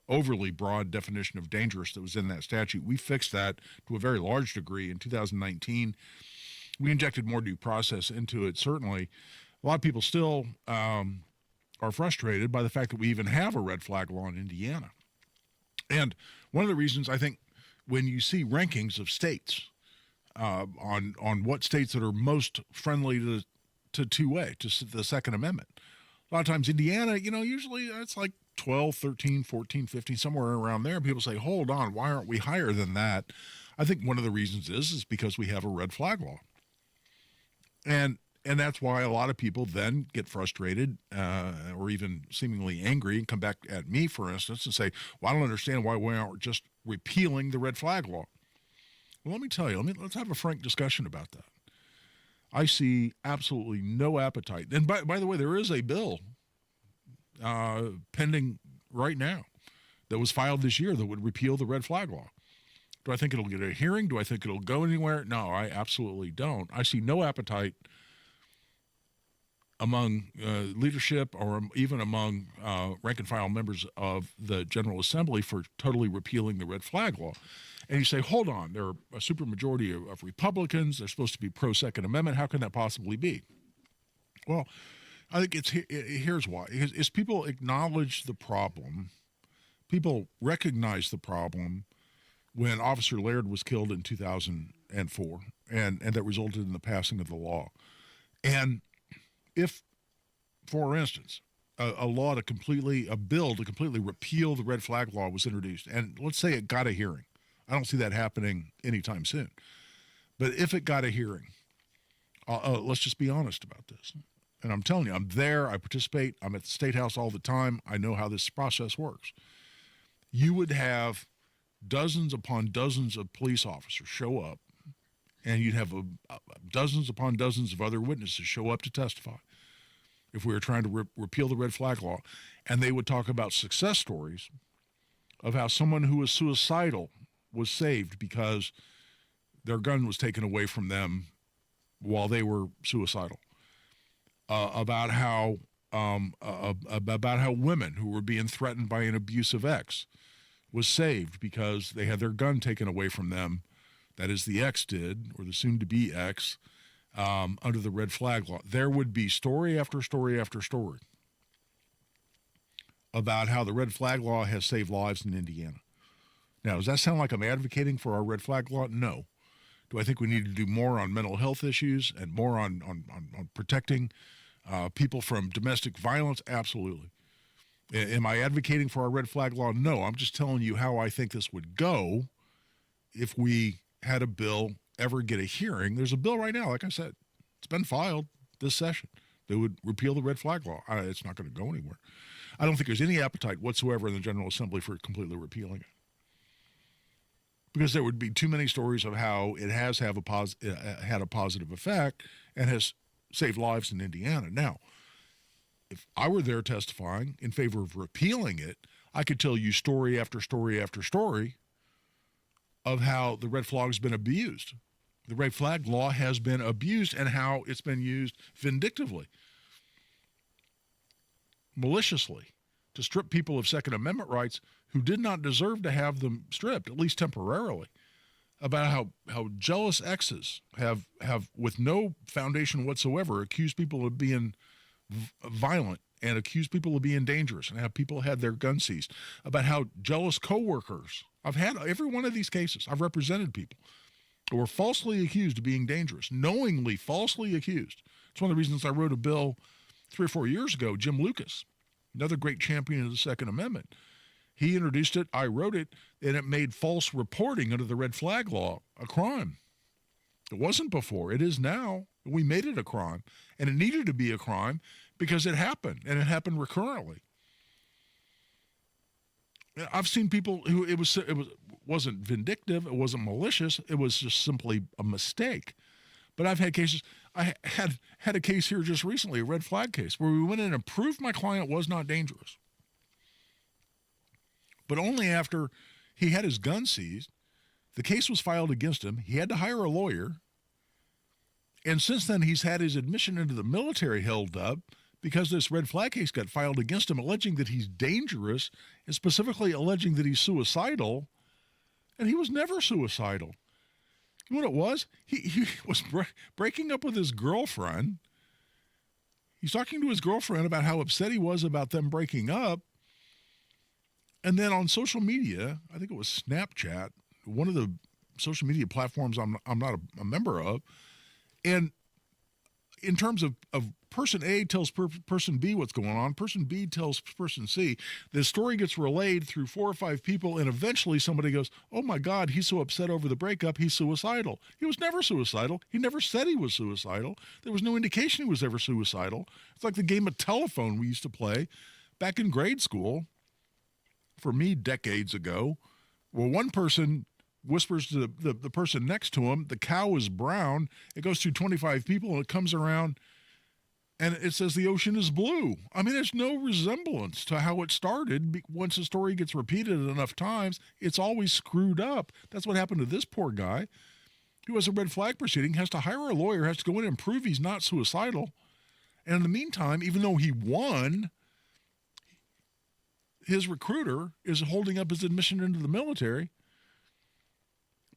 overly broad definition of dangerous that was in that statute. We fixed that to a very large degree in 2019. We injected more due process into it. Certainly, a lot of people still are frustrated by the fact that we even have a red flag law in Indiana. And one of the reasons, I think, when you see rankings of states on what states that are most friendly to two-way, to the Second Amendment, a lot of times Indiana, usually it's like 12, 13, 14, 15, somewhere around there. People say, hold on, why aren't we higher than that? I think one of the reasons is because we have a red flag law. And that's why a lot of people then get frustrated or even seemingly angry and come back at me, for instance, and say, well, I don't understand why we aren't just repealing the red flag law. Well, let me tell you, let's have a frank discussion about that. I see absolutely no appetite. And by the way, there is a bill pending right now that was filed this year that would repeal the red flag law. Do I think it'll get a hearing? Do I think it'll go anywhere? No, I absolutely don't. I see no appetite among leadership or even among rank and file members of the General Assembly for totally repealing the red flag law. And you say, hold on, there are a supermajority of Republicans. They're supposed to be pro-Second Amendment. How can that possibly be? Well, I think here's why. Is people acknowledge the problem. People recognize the problem when Officer Laird was killed in 2004, and that resulted in the passing of the law. And if, for instance, a bill to completely repeal the red flag law was introduced, and let's say it got a hearing. I don't see that happening anytime soon. But if it got a hearing, let's just be honest about this. And I'm telling you, I'm there, I participate, I'm at the State House all the time, I know how this process works. You would have dozens upon dozens of police officers show up, and you'd have dozens upon dozens of other witnesses show up to testify if we were trying to repeal the red flag law, and they would talk about success stories of how someone who was suicidal was saved because their gun was taken away from them while they were suicidal. About how women who were being threatened by an abusive ex was saved because they had their gun taken away from them. That is, the ex did, or the soon-to-be ex, under the red flag law. There would be story after story after story about how the red flag law has saved lives in Indiana. Now, does that sound like I'm advocating for our red flag law? No. Do I think we need to do more on mental health issues and more on protecting people from domestic violence? Absolutely. Am I advocating for our red flag law? No. I'm just telling you how I think this would go if we had a bill ever get a hearing. There's a bill right now, like I said. It's been filed this session that would repeal the red flag law. It's not going to go anywhere. I don't think there's any appetite whatsoever in the General Assembly for completely repealing it, because there would be too many stories of how it has had a positive effect and has saved lives in Indiana. Now, if I were there testifying in favor of repealing it, I could tell you story after story after story of how the red flag has been abused. The red flag law has been abused and how it's been used vindictively, maliciously, to strip people of Second Amendment rights who did not deserve to have them stripped, at least temporarily. About how jealous exes have with no foundation whatsoever, accused people of being violent and accused people of being dangerous and have people had their guns seized. About how jealous coworkers, I've had every one of these cases. I've represented people who were falsely accused of being dangerous, knowingly falsely accused. It's one of the reasons I wrote a bill 3 or 4 years ago. Jim Lucas, another great champion of the Second Amendment, he introduced it, I wrote it, and it made false reporting under the red flag law a crime. It wasn't before. It is now. We made it a crime, and it needed to be a crime because it happened, and it happened recurrently. I've seen people who it wasn't vindictive, it wasn't malicious, it was just simply a mistake. But I've had cases. I had a case here just recently, a red flag case, where we went in and proved my client was not dangerous, but only after he had his gun seized. The case was filed against him. He had to hire a lawyer. And since then, he's had his admission into the military held up because this red flag case got filed against him, alleging that he's dangerous and specifically alleging that he's suicidal. And he was never suicidal. You know what it was? He was breaking up with his girlfriend. He's talking to his girlfriend about how upset he was about them breaking up. And then on social media, I think it was Snapchat, one of the social media platforms I'm not a member of, and in terms of person A tells person B what's going on, person B tells person C, the story gets relayed through 4 or 5 people, and eventually somebody goes, oh my God, he's so upset over the breakup, he's suicidal. He was never suicidal. He never said he was suicidal. There was no indication he was ever suicidal. It's like the game of telephone we used to play back in grade school, for me, decades ago, where one person whispers to the person next to him, the cow is brown. It goes through 25 people, and it comes around, and it says the ocean is blue. I mean, there's no resemblance to how it started. Once a story gets repeated enough times, it's always screwed up. That's what happened to this poor guy who has a red flag proceeding, has to hire a lawyer, has to go in and prove he's not suicidal. And in the meantime, even though he won, his recruiter is holding up his admission into the military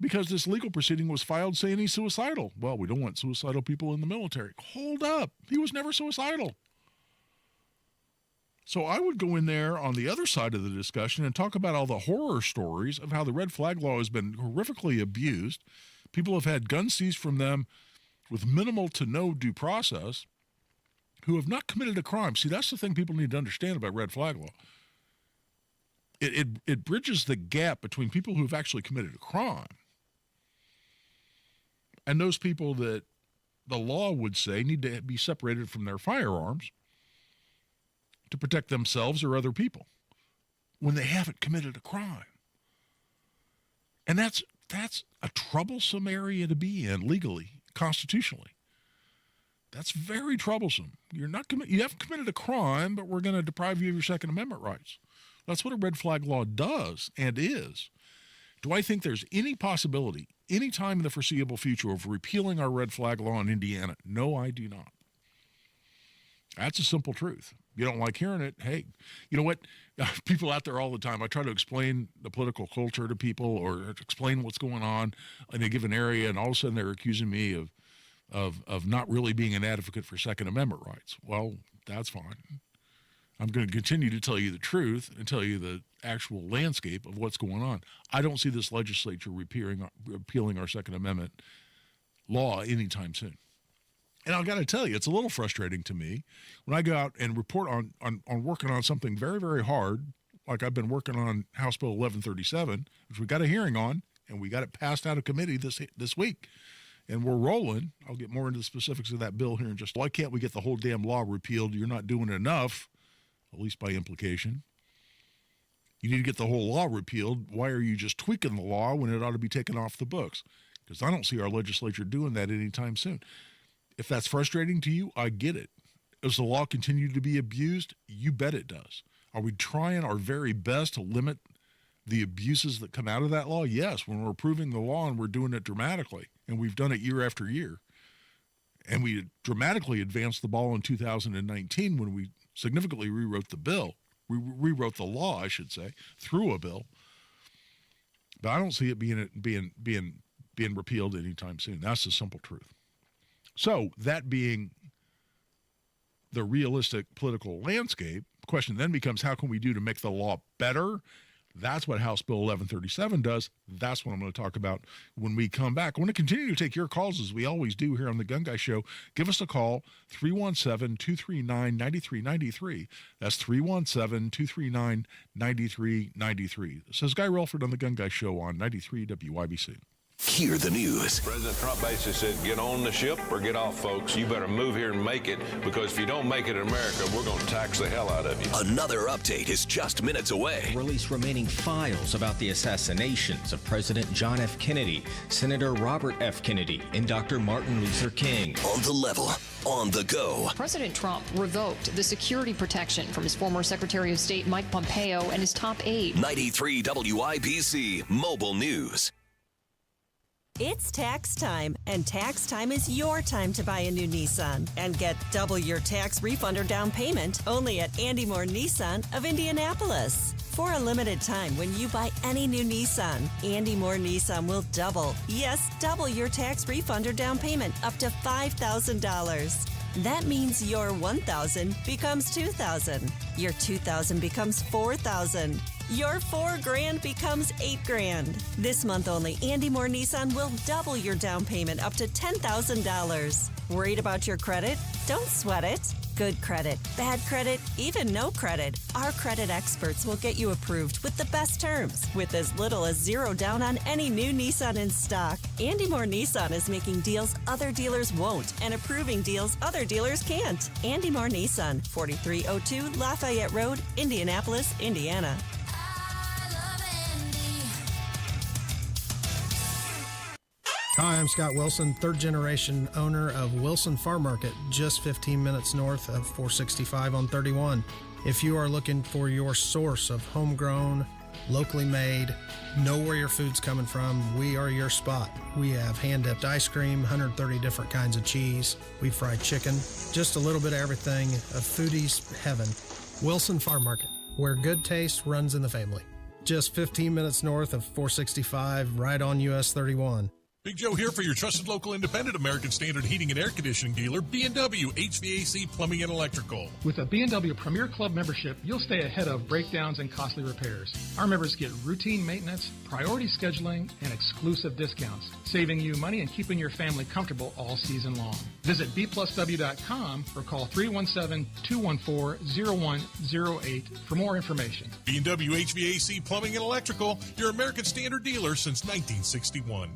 because this legal proceeding was filed saying he's suicidal. Well, we don't want suicidal people in the military. Hold up. He was never suicidal. So I would go in there on the other side of the discussion and talk about all the horror stories of how the red flag law has been horrifically abused. People have had guns seized from them with minimal to no due process who have not committed a crime. See, that's the thing people need to understand about red flag law. It bridges the gap between people who have actually committed a crime and those people that the law would say need to be separated from their firearms to protect themselves or other people when they haven't committed a crime. And that's a troublesome area to be in legally, constitutionally. That's very troublesome. You haven't committed a crime, but we're going to deprive you of your Second Amendment rights. That's what a red flag law does and is. Do I think there's any possibility, any time in the foreseeable future, of repealing our red flag law in Indiana? No, I do not. That's a simple truth. You don't like hearing it, hey, you know what? People out there all the time, I try to explain the political culture to people or explain what's going on in a given area, and all of a sudden they're accusing me of not really being an advocate for Second Amendment rights. Well, that's fine. I'm going to continue to tell you the truth and tell you the actual landscape of what's going on. I don't see this legislature repealing our Second Amendment law anytime soon. And I've got to tell you, it's a little frustrating to me when I go out and report on working on something very, very hard, like I've been working on House Bill 1137, which we got a hearing on, and we got it passed out of committee this week. And we're rolling. I'll get more into the specifics of that bill here in just, why can't we get the whole damn law repealed? You're not doing enough, at least by implication. You need to get the whole law repealed. Why are you just tweaking the law when it ought to be taken off the books? Because I don't see our legislature doing that anytime soon. If that's frustrating to you, I get it. Does the law continue to be abused? You bet it does. Are we trying our very best to limit the abuses that come out of that law? Yes, when we're approving the law and we're doing it dramatically, and we've done it year after year. And we dramatically advanced the ball in 2019 when we significantly rewrote the bill. We rewrote the law, I should say, through a bill. But I don't see it being repealed anytime soon. That's the simple truth. So that being the realistic political landscape, the question then becomes, how can we do to make the law better? That's what House Bill 1137 does. That's what I'm going to talk about when we come back. I want to continue to take your calls as we always do here on the Gun Guy Show. Give us a call, 317-239-9393. That's 317-239-9393. This is Guy Relford on the Gun Guy Show on 93 WIBC. Hear the news. President Trump basically said, get on the ship or get off, folks. You better move here and make it, because if you don't make it in America, we're going to tax the hell out of you. Another update is just minutes away. Release remaining files about the assassinations of President John F. Kennedy, Senator Robert F. Kennedy, and Dr. Martin Luther King. On the level, on the go. President Trump revoked the security protection from his former Secretary of State Mike Pompeo and his top aide. 93 WIBC Mobile News. It's tax time, and tax time is your time to buy a new Nissan and get double your tax refund or down payment only at Andy Moore Nissan of Indianapolis. For a limited time, when you buy any new Nissan, Andy Moore Nissan will double your tax refund or down payment up to $5,000. That means your $1,000 becomes $2,000. Your $2,000 becomes $4,000. Your $4,000 becomes $8,000. This month only, Andy Moore Nissan will double your down payment up to $10,000. Worried about your credit? Don't sweat it. Good credit, bad credit, even no credit. Our credit experts will get you approved with the best terms, with as little as $0 down on any new Nissan in stock. Andy Moore Nissan is making deals other dealers won't and approving deals other dealers can't. Andy Moore Nissan, 4302 Lafayette Road, Indianapolis, Indiana. Hi, I'm Scott Wilson, third generation owner of Wilson Farm Market, just 15 minutes north of 465 on 31. If you are looking for your source of homegrown, locally made, know where your food's coming from, we are your spot. We have hand-dipped ice cream, 130 different kinds of cheese. We fry chicken, just a little bit of everything, a foodie's heaven. Wilson Farm Market, where good taste runs in the family. Just 15 minutes north of 465, right on US 31. Big Joe here for your trusted local independent American Standard heating and air conditioning dealer, B&W HVAC Plumbing and Electrical. With a B&W Premier Club membership, you'll stay ahead of breakdowns and costly repairs. Our members get routine maintenance, priority scheduling, and exclusive discounts, saving you money and keeping your family comfortable all season long. Visit bplusw.com or call 317-214-0108 for more information. B&W HVAC Plumbing and Electrical, your American Standard dealer since 1961.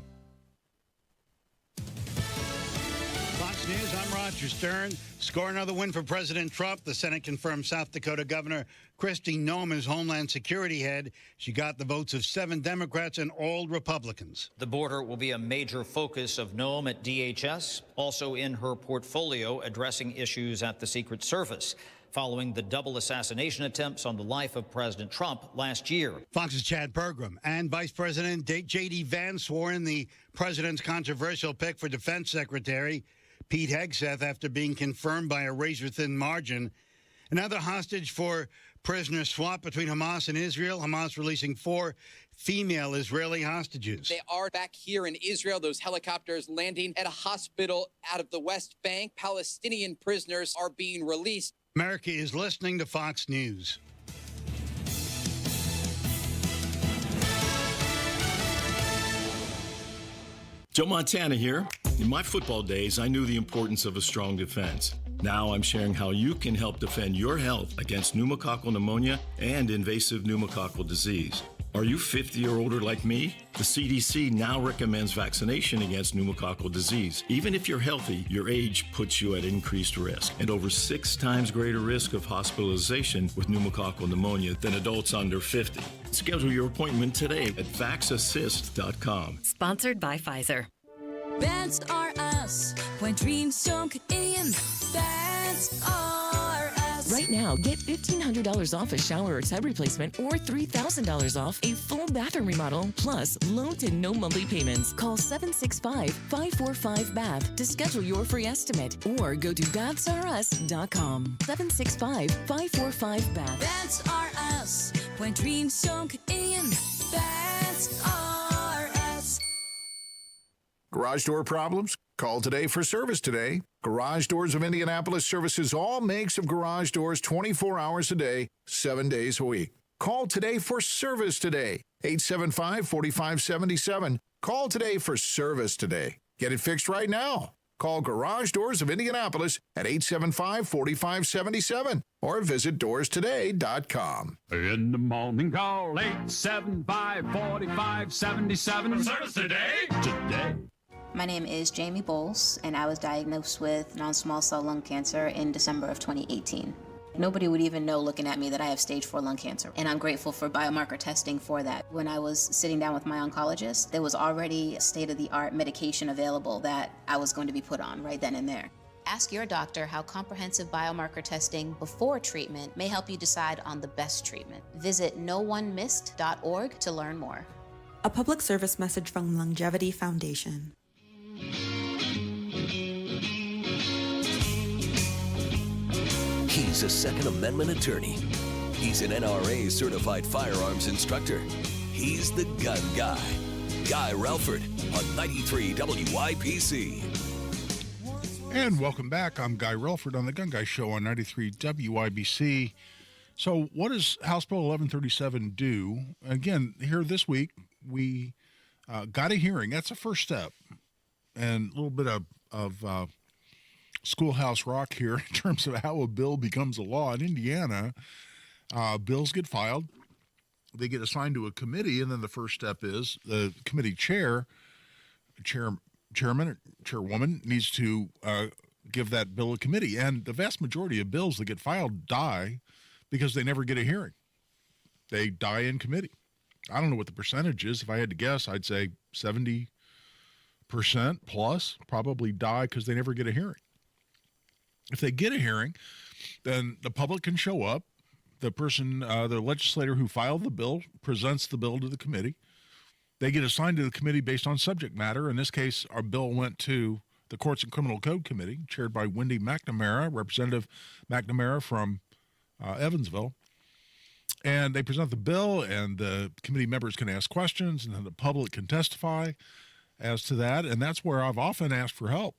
Fox News, I'm Rob Roger Stern. Score another win for President Trump. The Senate confirmed South Dakota Governor Kristi Noem as Homeland Security head. She got the votes of 7 Democrats and all Republicans. The border will be a major focus of Noem at DHS, also in her portfolio addressing issues at the Secret Service, following the double assassination attempts on the life of President Trump last year. Fox's Chad Pergram and Vice President J.D. Vance swore in the president's controversial pick for Defense Secretary Pete Hegseth after being confirmed by a razor-thin margin. Another hostage for prisoner swap between Hamas and Israel. Hamas releasing 4 female Israeli hostages. They are back here in Israel. Those helicopters landing at a hospital out of the West Bank. Palestinian prisoners are being released. America is listening to Fox News. Joe Montana here. In my football days, I knew the importance of a strong defense. Now I'm sharing how you can help defend your health against pneumococcal pneumonia and invasive pneumococcal disease. Are you 50 or older like me? The CDC now recommends vaccination against pneumococcal disease. Even if you're healthy, your age puts you at increased risk and over 6 times greater risk of hospitalization with pneumococcal pneumonia than adults under 50. Schedule your appointment today at vaxassist.com. Sponsored by Pfizer. That's are us. When dreams don't get in, that's are us. Right now, get $1,500 off a shower or tub replacement or $3,000 off a full bathroom remodel, plus low to no monthly payments. Call 765-545-BATH to schedule your free estimate or go to that'sareus.com. 765-545-BATH. That's are us. When dreams don't get in, that's are us. Garage door problems? Call today for service today. Garage Doors of Indianapolis services all makes of garage doors 24 hours a day, 7 days a week. Call today for service today. 875-4577. Call today for service today. Get it fixed right now. Call Garage Doors of Indianapolis at 875-4577 or visit doorstoday.com. In the morning, call 875-4577. For service today. Today. My name is Jamie Bowles, and I was diagnosed with non-small cell lung cancer in December of 2018. Nobody would even know looking at me that I have stage 4 lung cancer, and I'm grateful for biomarker testing for that. When I was sitting down with my oncologist, there was already state-of-the-art medication available that I was going to be put on right then and there. Ask your doctor how comprehensive biomarker testing before treatment may help you decide on the best treatment. Visit NoOneMissed.org to learn more. A public service message from Longevity Foundation. He's a Second Amendment attorney. He's an NRA certified firearms instructor. He's the gun guy. Guy Relford on 93 WIPC. And welcome back. I'm Guy Relford on the Gun Guy Show on 93 WIBC. So what does House Bill 1137 do? Again, here this week, we got a hearing. That's the first step. And a little bit of schoolhouse rock here in terms of how a bill becomes a law. In Indiana, bills get filed. They get assigned to a committee, and then the first step is the committee chairman, or chairwoman needs to give that bill a committee. And the vast majority of bills that get filed die because they never get a hearing. They die in committee. I don't know what the percentage is. If I had to guess, I'd say 70% plus probably die because they never get a hearing. If they get a hearing, then the public can show up. The person, the legislator who filed the bill, presents the bill to the committee. They get assigned to the committee based on subject matter. In this case, our bill went to the Courts and Criminal Code Committee, chaired by Wendy McNamara, Representative McNamara from Evansville. And they present the bill, and the committee members can ask questions, and then the public can testify as to that. And that's where I've often asked for help.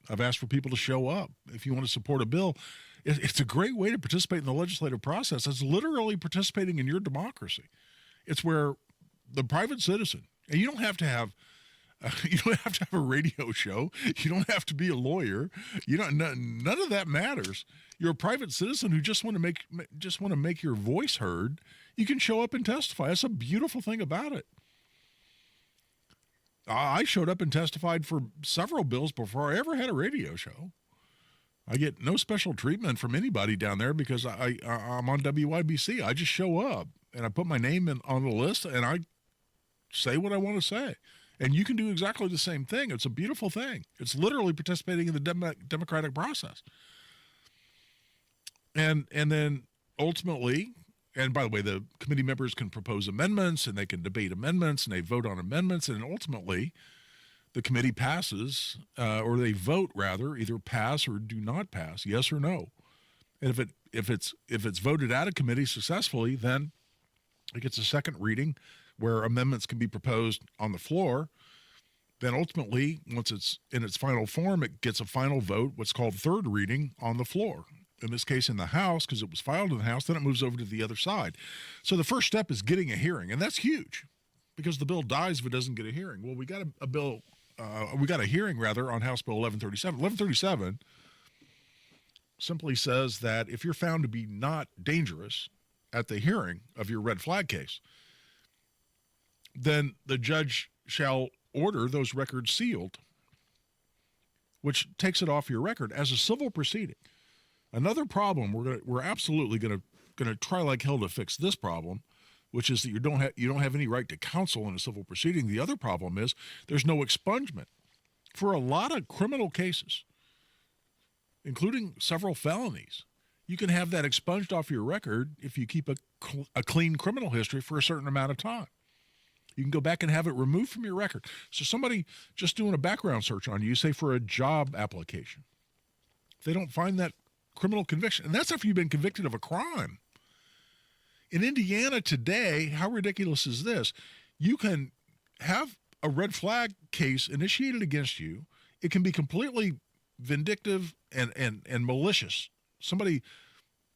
I've asked for people to show up. If you want to support a bill, it's a great way to participate in the legislative process. It's literally participating in your democracy. It's where the private citizen, and you don't have to have a radio show. You don't have to be a lawyer. None of that matters. You're a private citizen who just want to make your voice heard. You can show up and testify. That's a beautiful thing about it. I showed up and testified for several bills before I ever had a radio show. I get no special treatment from anybody down there because I'm on WYBC. I just show up and I put my name on the list and I say what I want to say. And you can do exactly the same thing. It's a beautiful thing. It's literally participating in the democratic process. And then ultimately, and by the way, the committee members can propose amendments and they can debate amendments and they vote on amendments. And ultimately, the committee passes, or they vote rather, either pass or do not pass, yes or no. And if it's voted out of committee successfully, then it gets a second reading where amendments can be proposed on the floor. Then ultimately, once it's in its final form, it gets a final vote, what's called third reading on the floor. In this case, in the House, because it was filed in the House, then it moves over to the other side. So the first step is getting a hearing, and that's huge because the bill dies if it doesn't get a hearing. Well, we got a hearing rather on House Bill 1137. 1137 simply says that if you're found to be not dangerous at the hearing of your red flag case, then the judge shall order those records sealed, which takes it off your record as a civil proceeding. Another problem we're absolutely going to try like hell to fix this problem, which is that you don't have any right to counsel in a civil proceeding. The other problem is there's no expungement. For a lot of criminal cases, including several felonies, you can have that expunged off your record if you keep a clean criminal history for a certain amount of time. You can go back and have it removed from your record. So somebody just doing a background search on you, say for a job application, they don't find that criminal conviction, and that's after you've been convicted of a crime. In Indiana today, how ridiculous is this? You can have a red flag case initiated against you. It can be completely vindictive and malicious. Somebody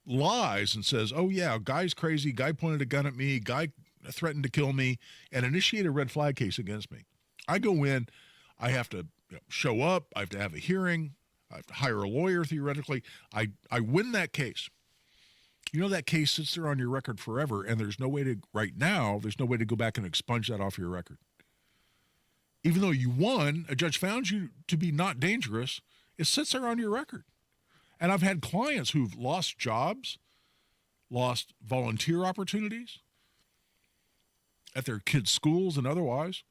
lies and says, oh yeah, guy's crazy, guy pointed a gun at me, guy threatened to kill me, and initiate a red flag case against me. I go in, I have to show up, I have to have a hearing, I have to hire a lawyer theoretically. I win that case. You know, that case sits there on your record forever, and there's no way to, right now, there's no way to go back and expunge that off your record. Even though you won, a judge found you to be not dangerous, it sits there on your record. And I've had clients who've lost jobs, lost volunteer opportunities at their kids' schools and otherwise.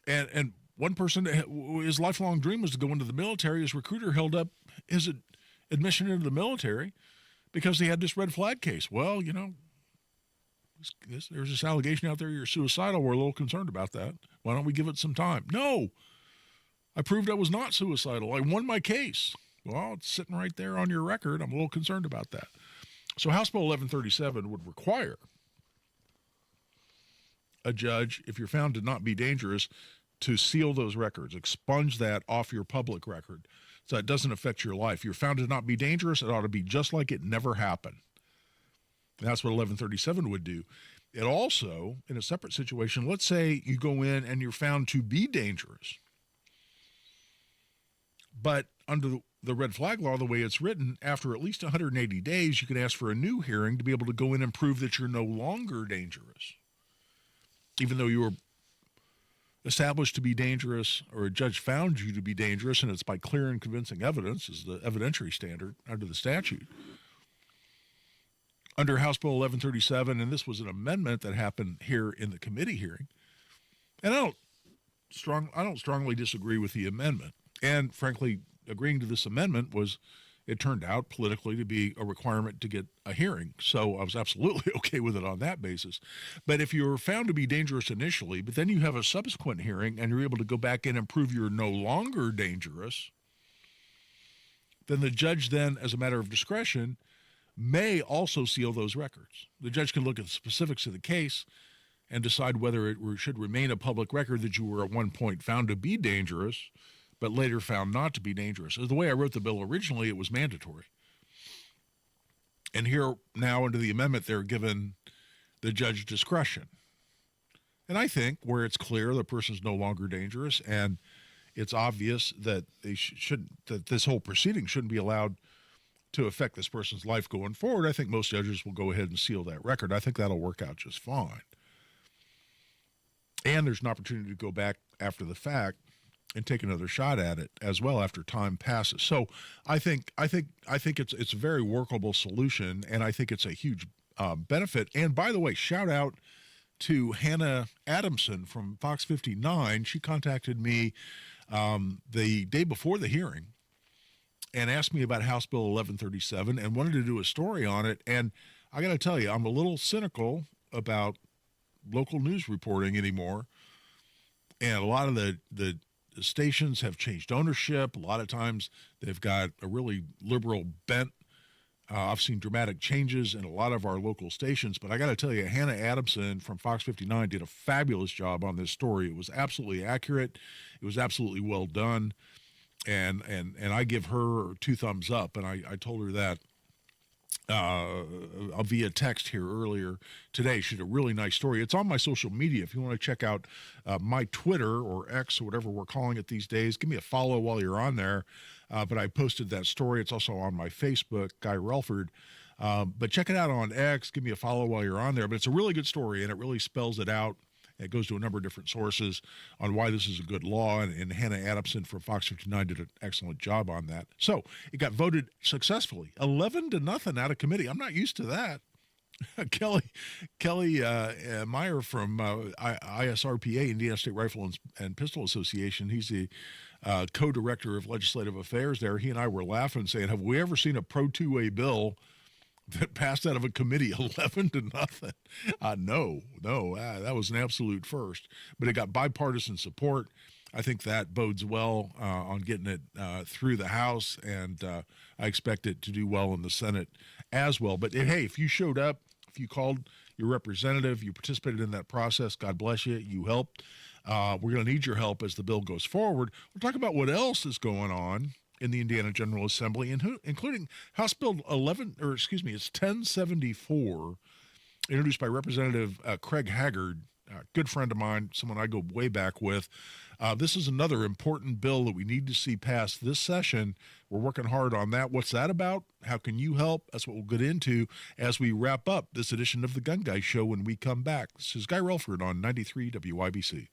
And one person, his lifelong dream was to go into the military. His recruiter held up his admission into the military because he had this red flag case. Well, you know, there's this allegation out there you're suicidal. We're a little concerned about that. Why don't we give it some time? No, I proved I was not suicidal. I won my case. Well, it's sitting right there on your record. I'm a little concerned about that. So House Bill 1137 would require a judge, if you're found to not be dangerous, to seal those records, expunge that off your public record so it doesn't affect your life. You're found to not be dangerous, it ought to be just like it never happened. And that's what 1137 would do. It also, in a separate situation, let's say you go in and you're found to be dangerous, but under the red flag law, the way it's written, after at least 180 days, you can ask for a new hearing to be able to go in and prove that you're no longer dangerous, even though you were established to be dangerous or a judge found you to be dangerous, and it's by clear and convincing evidence is the evidentiary standard under the statute. Under House Bill 1137, and this was an amendment that happened here in the committee hearing, and I don't strongly disagree with the amendment. And frankly, agreeing to this amendment was, it turned out politically to be a requirement to get a hearing. So I was absolutely okay with it on that basis. But if you're found to be dangerous initially, but then you have a subsequent hearing and you're able to go back in and prove you're no longer dangerous, then the judge then, as a matter of discretion, may also seal those records. The judge can look at the specifics of the case and decide whether it should remain a public record that you were at one point found to be dangerous, but later found not to be dangerous. The way I wrote the bill originally, it was mandatory. And here now under the amendment, they're given the judge discretion. And I think where it's clear the person's no longer dangerous and it's obvious that they that this whole proceeding shouldn't be allowed to affect this person's life going forward, I think most judges will go ahead and seal that record. I think that'll work out just fine. And there's an opportunity to go back after the fact and take another shot at it as well after time passes. So I think it's a very workable solution, and I think it's a huge benefit. And by the way, shout out to Hannah Adamson from Fox 59. She contacted me the day before the hearing and asked me about House Bill 1137 and wanted to do a story on it. And I got to tell you, I'm a little cynical about local news reporting anymore. And a lot of the stations have changed ownership. A lot of times they've got a really liberal bent. I've seen dramatic changes in a lot of our local stations, but I got to tell you, Hannah Adamson from Fox 59 did a fabulous job on this story. It was absolutely accurate. It was absolutely well done. And I give her 2 thumbs up. And I told her that via text here earlier today. She did a really nice story. It's on my social media. If you want to check out my Twitter or X or whatever we're calling it these days, give me a follow while you're on there. But I posted that story. It's also on my Facebook, Guy Relford. But check it out on X. Give me a follow while you're on there. But it's a really good story, and it really spells it out. It goes to a number of different sources on why this is a good law, and Hannah Adamson from Fox 59 did an excellent job on that. So it got voted successfully, 11-0 out of committee. I'm not used to that. Kelly Meyer from ISRPA, Indiana State Rifle and Pistol Association, he's the co-director of legislative affairs there. He and I were laughing, saying, have we ever seen a pro-two-way bill that passed out of a committee 11-0? No, that was an absolute first. But it got bipartisan support. I think that bodes well on getting it through the House, and I expect it to do well in the Senate as well. But hey, if you showed up, if you called your representative, you participated in that process, God bless you, you helped. We're going to need your help as the bill goes forward. We'll talk about what else is going on in the Indiana General Assembly, including House Bill 1074, introduced by Representative Craig Haggard, a good friend of mine, someone I go way back with. This is another important bill that we need to see passed this session. We're working hard on that. What's that about? How can you help? That's what we'll get into as we wrap up this edition of the Gun Guy Show when we come back. This is Guy Relford on 93 WIBC.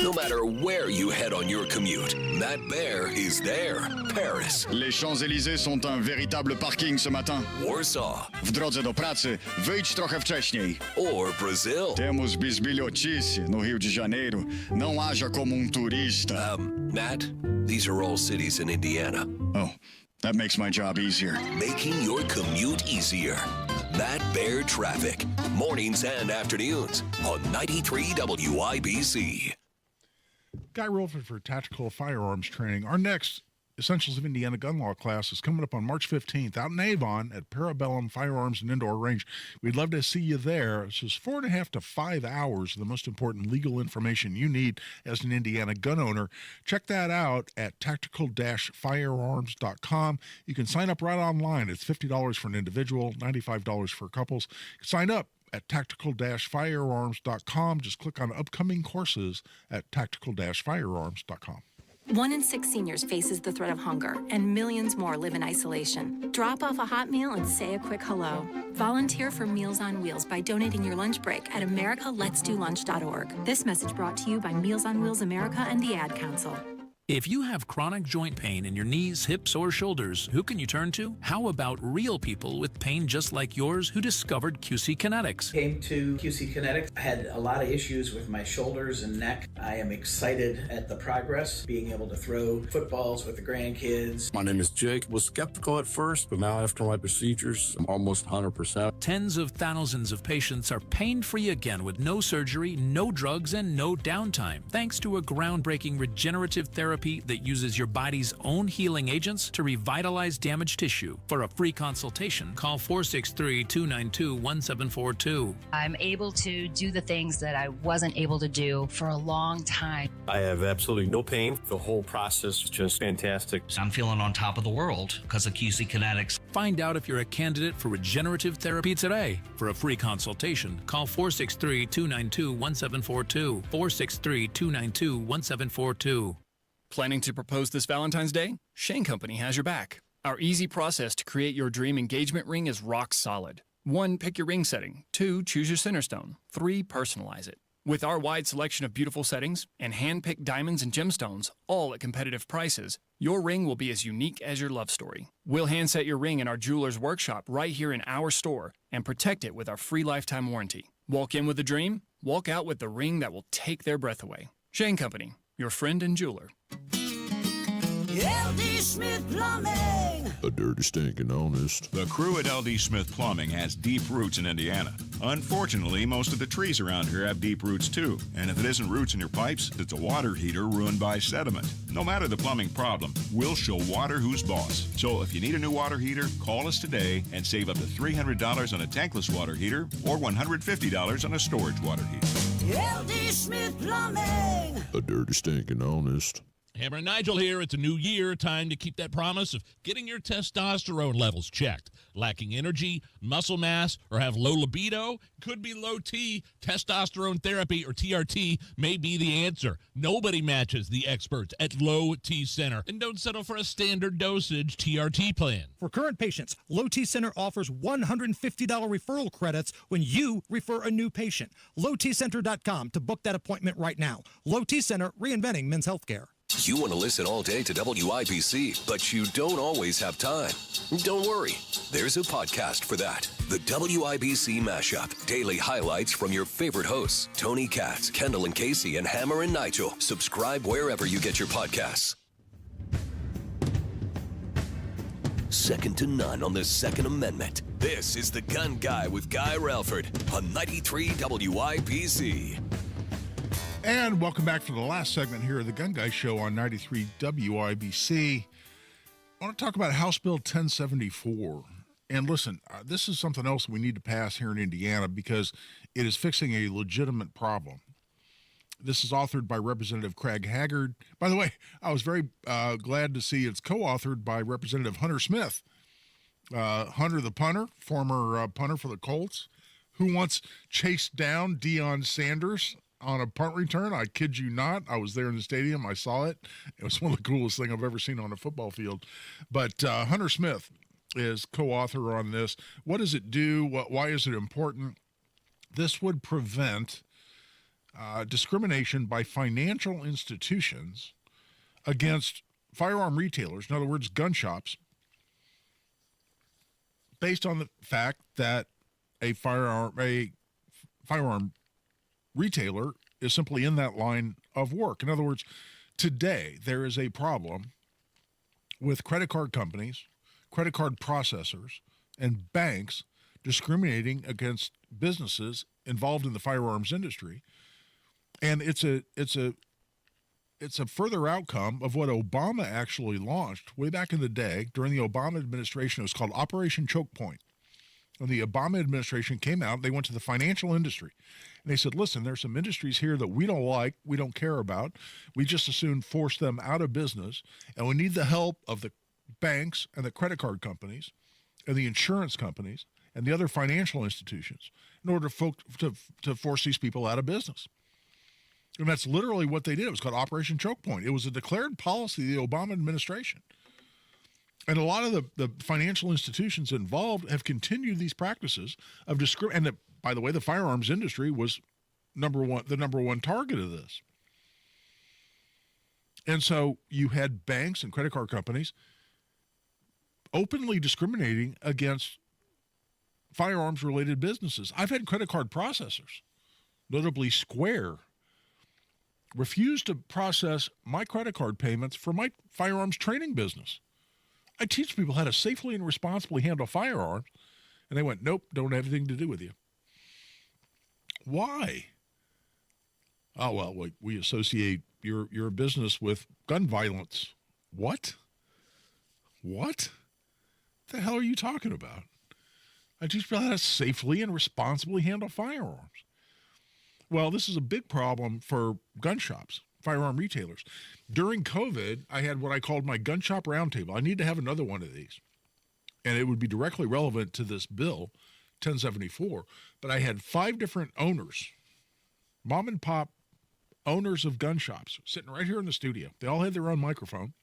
No matter where you head on your commute, Matt Bear is there. Paris. Les Champs-Élysées sont un véritable parking ce matin. Warsaw. W drodze do pracy, wyjdź trochę wcześniej. Or Brazil. Temos bisbilhotice no Rio de Janeiro. Não haja como turista. Matt, these are all cities in Indiana. Oh, that makes my job easier. Making your commute easier. Matt Bear Traffic. Mornings and afternoons on 93 WIBC. Guy Relford for Tactical Firearms Training. Our next Essentials of Indiana Gun Law class is coming up on March 15th out in Avon at Parabellum Firearms and Indoor Range. We'd love to see you there. It's just 4.5 to 5 hours of the most important legal information you need as an Indiana gun owner. Check that out at tactical-firearms.com. You can sign up right online. It's $50 for an individual, $95 for couples. Sign up at tactical-firearms.com. Just click on upcoming courses at tactical-firearms.com. 1 in 6 seniors faces the threat of hunger, and millions more live in isolation. Drop off a hot meal and say a quick hello. Volunteer for Meals on Wheels by donating your lunch break at americaletsdolunch.org. This message brought to you by Meals on Wheels America and the Ad Council. If you have chronic joint pain in your knees, hips, or shoulders, who can you turn to? How about real people with pain just like yours who discovered QC Kinetics? Came to QC Kinetics. I had a lot of issues with my shoulders and neck. I am excited at the progress, being able to throw footballs with the grandkids. My name is Jake. Was skeptical at first, but now after my procedures, I'm almost 100%. Tens of thousands of patients are pain-free again with no surgery, no drugs, and no downtime, thanks to a groundbreaking regenerative therapy that uses your body's own healing agents to revitalize damaged tissue. For a free consultation, call 463-292-1742. I'm able to do the things that I wasn't able to do for a long time. I have absolutely no pain. The whole process is just fantastic. I'm feeling on top of the world because of QC Kinetics. Find out if you're a candidate for regenerative therapy today. For a free consultation, call 463-292-1742. 463-292-1742. Planning to propose this Valentine's Day? Shane Company has your back. Our easy process to create your dream engagement ring is rock solid. 1, pick your ring setting. 2, choose your center stone. 3, personalize it. With our wide selection of beautiful settings and hand-picked diamonds and gemstones, all at competitive prices, your ring will be as unique as your love story. We'll hand-set your ring in our jeweler's workshop right here in our store and protect it with our free lifetime warranty. Walk in with a dream, walk out with the ring that will take their breath away. Shane Company, your friend and jeweler. LD Smith Plumbing. A dirty, stinking honest. The crew at LD Smith Plumbing has deep roots in Indiana. Unfortunately, most of the trees around here have deep roots too. And if it isn't roots in your pipes, it's a water heater ruined by sediment. No matter the plumbing problem, we'll show water who's boss. So if you need a new water heater, call us today and save up to $300 on a tankless water heater or $150 on a storage water heater. LD Smith Plumbing. A dirty, stinking honest. Hammer and Nigel here. It's a new year. Time to keep that promise of getting your testosterone levels checked. Lacking energy, muscle mass, or have low libido? Could be low T. Testosterone therapy, or TRT, may be the answer. Nobody matches the experts at Low T Center. And don't settle for a standard dosage TRT plan. For current patients, Low T Center offers $150 referral credits when you refer a new patient. LowTCenter.com to book that appointment right now. Low T Center, reinventing men's healthcare. You want to listen all day to WIBC, but you don't always have time. Don't worry. There's a podcast for that. The WIBC Mashup. Daily highlights from your favorite hosts, Tony Katz, Kendall and Casey, and Hammer and Nigel. Subscribe wherever you get your podcasts. Second to none on the Second Amendment. This is The Gun Guy with Guy Relford on 93 WIBC. And welcome back for the last segment here of the Gun Guy Show on 93 WIBC. I want to talk about House Bill 1074. And listen, this is something else we need to pass here in Indiana because it is fixing a legitimate problem. This is authored by Representative Craig Haggard. By the way, I was very glad to see it's co-authored by Representative Hunter Smith. Hunter the punter, former punter for the Colts, who once chased down Deion Sanders on a punt return. I kid you not. I was there in the stadium. I saw it. It was one of the coolest things I've ever seen on a football field. But Hunter Smith is co-author on this. What does it do? Why is it important? This would prevent discrimination by financial institutions against firearm retailers, in other words, gun shops, based on the fact that a firearm retailer is simply in that line of work. In other words, today there is a problem with credit card companies, credit card processors, and banks discriminating against businesses involved in the firearms industry. And it's a further outcome of what Obama actually launched way back in the day during the Obama administration. It was called Operation Choke Point. When the Obama administration came out, they went to the financial industry. And they said, listen, there's some industries here that we don't like, we don't care about. We just as soon force them out of business. And we need the help of the banks and the credit card companies and the insurance companies and the other financial institutions in order to force these people out of business. And that's literally what they did. It was called Operation Choke Point. It was a declared policy of the Obama administration. And a lot of the financial institutions involved have continued these practices of discrimination. And by the way, the firearms industry was the number one target of this. And so you had banks and credit card companies openly discriminating against firearms-related businesses. I've had credit card processors, notably Square, refuse to process my credit card payments for my firearms training business. I teach people how to safely and responsibly handle firearms, and they went, nope, don't have anything to do with you. Why? Oh, well, we associate your business with gun violence. What? What the hell are you talking about? I teach people how to safely and responsibly handle firearms. Well, this is a big problem for gun shops, firearm retailers. During COVID, I had what I called my gun shop roundtable. I need to have another one of these. And it would be directly relevant to this bill, 1074. But I had 5 different owners, mom and pop owners of gun shops, sitting right here in the studio. They all had their own microphone.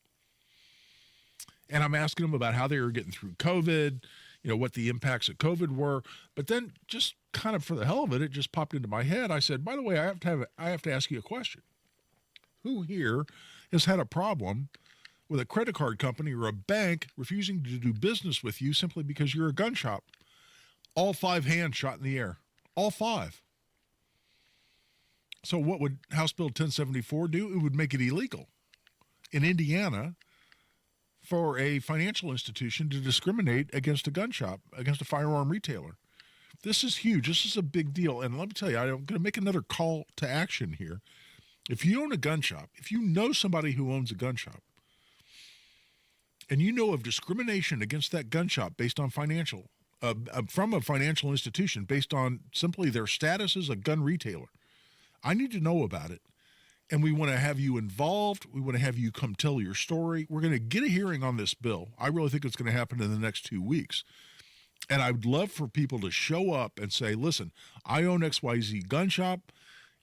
And I'm asking them about how they were getting through COVID. what the impacts of COVID were. But then just kind of for the hell of it, it just popped into my head. I said, by the way, I have to ask you a question. Who here has had a problem with a credit card company or a bank refusing to do business with you simply because you're a gun shop? All 5 hands shot in the air. All 5. So what would House Bill 1074 do? It would make it illegal in Indiana for a financial institution to discriminate against a gun shop, against a firearm retailer. This is huge. This is a big deal. And let me tell you, I'm going to make another call to action here. If you own a gun shop, if you know somebody who owns a gun shop, and you know of discrimination against that gun shop based on from a financial institution based on simply their status as a gun retailer, I need to know about it. And we want to have you involved. We want to have you come tell your story. We're going to get a hearing on this bill. I really think it's going to happen in the next 2 weeks. And I would love for people to show up and say, listen, I own XYZ gun shop,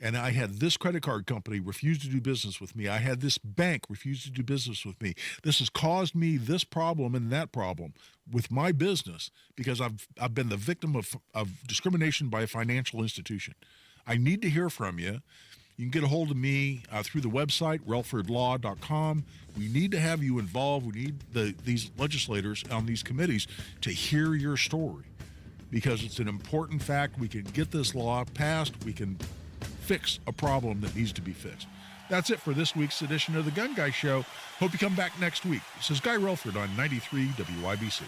and I had this credit card company refuse to do business with me. I had this bank refuse to do business with me. This has caused me this problem and that problem with my business because I've been the victim of discrimination by a financial institution. I need to hear from you. You can get a hold of me through the website, relfordlaw.com. We need to have you involved. We need these legislators on these committees to hear your story because it's an important fact. We can get this law passed. We can fix a problem that needs to be fixed. That's it for this week's edition of The Gun Guy Show. Hope you come back next week. This is Guy Relford on 93 WIBC.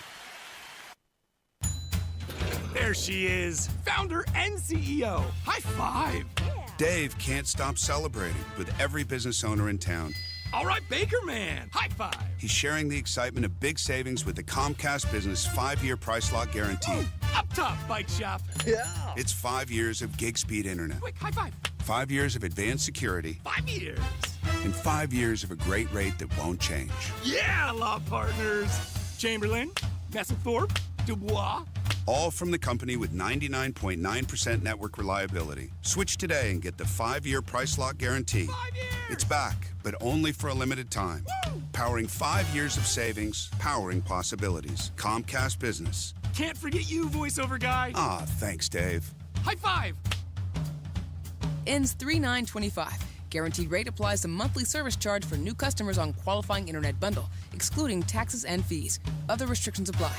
There she is, founder and CEO. High five. Dave can't stop celebrating with every business owner in town. All right, Baker Man, high five. He's sharing the excitement of big savings with the Comcast Business 5-year price lock guarantee. Ooh, up top, bike shop. Yeah. It's 5 years of gig speed internet. Quick, high five. 5 years of advanced security. 5 years. And 5 years of a great rate that won't change. Yeah, law partners. Chamberlain, Messelthorpe, Dubois. All from the company with 99.9% network reliability. Switch today and get the 5-year price lock guarantee. 5 years. It's back, but only for a limited time. Woo! Powering 5 years of savings, powering possibilities. Comcast Business. Can't forget you, voiceover guy. Ah, thanks, Dave. High five. Ends 3/9/25. Guaranteed rate applies to monthly service charge for new customers on qualifying internet bundle, excluding taxes and fees. Other restrictions apply.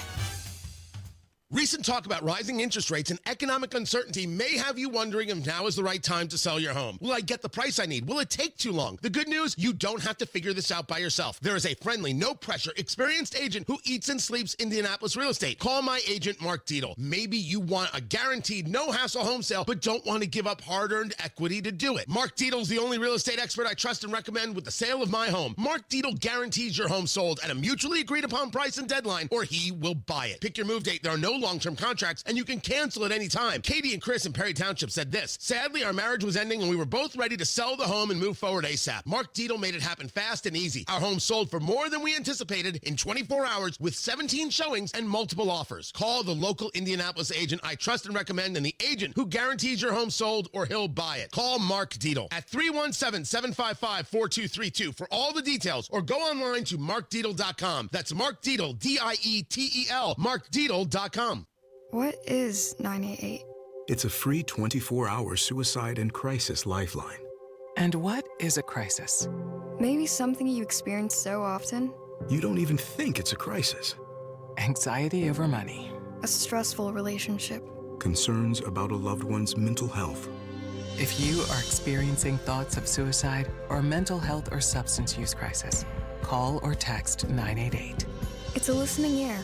Recent talk about rising interest rates and economic uncertainty may have you wondering if now is the right time to sell your home. Will I get the price I need? Will it take too long? The good news, you don't have to figure this out by yourself. There is a friendly, no-pressure, experienced agent who eats and sleeps Indianapolis real estate. Call my agent, Mark Dietel. Maybe you want a guaranteed, no-hassle home sale, but don't want to give up hard-earned equity to do it. Mark Dietel's the only real estate expert I trust and recommend with the sale of my home. Mark Dietel guarantees your home sold at a mutually agreed-upon price and deadline, or he will buy it. Pick your move date. There are no long-term contracts, and you can cancel at any time. Katie and Chris in Perry Township said this: sadly, our marriage was ending and we were both ready to sell the home and move forward ASAP. Mark Dietel made it happen fast and easy. Our home sold for more than we anticipated in 24 hours with 17 showings and multiple offers. Call the local Indianapolis agent I trust and recommend, and the agent who guarantees your home sold or he'll buy it. Call Mark Dietel at 317-755-4232 for all the details, or go online to markdietel.com. That's Mark Dietel, D-I-E-T-E-L, markdietel.com. What is 988? It's a free 24-hour suicide and crisis lifeline. And what is a crisis? Maybe something you experience so often. You don't even think it's a crisis. Anxiety over money. A stressful relationship. Concerns about a loved one's mental health. If you are experiencing thoughts of suicide or mental health or substance use crisis, call or text 988. It's a listening ear.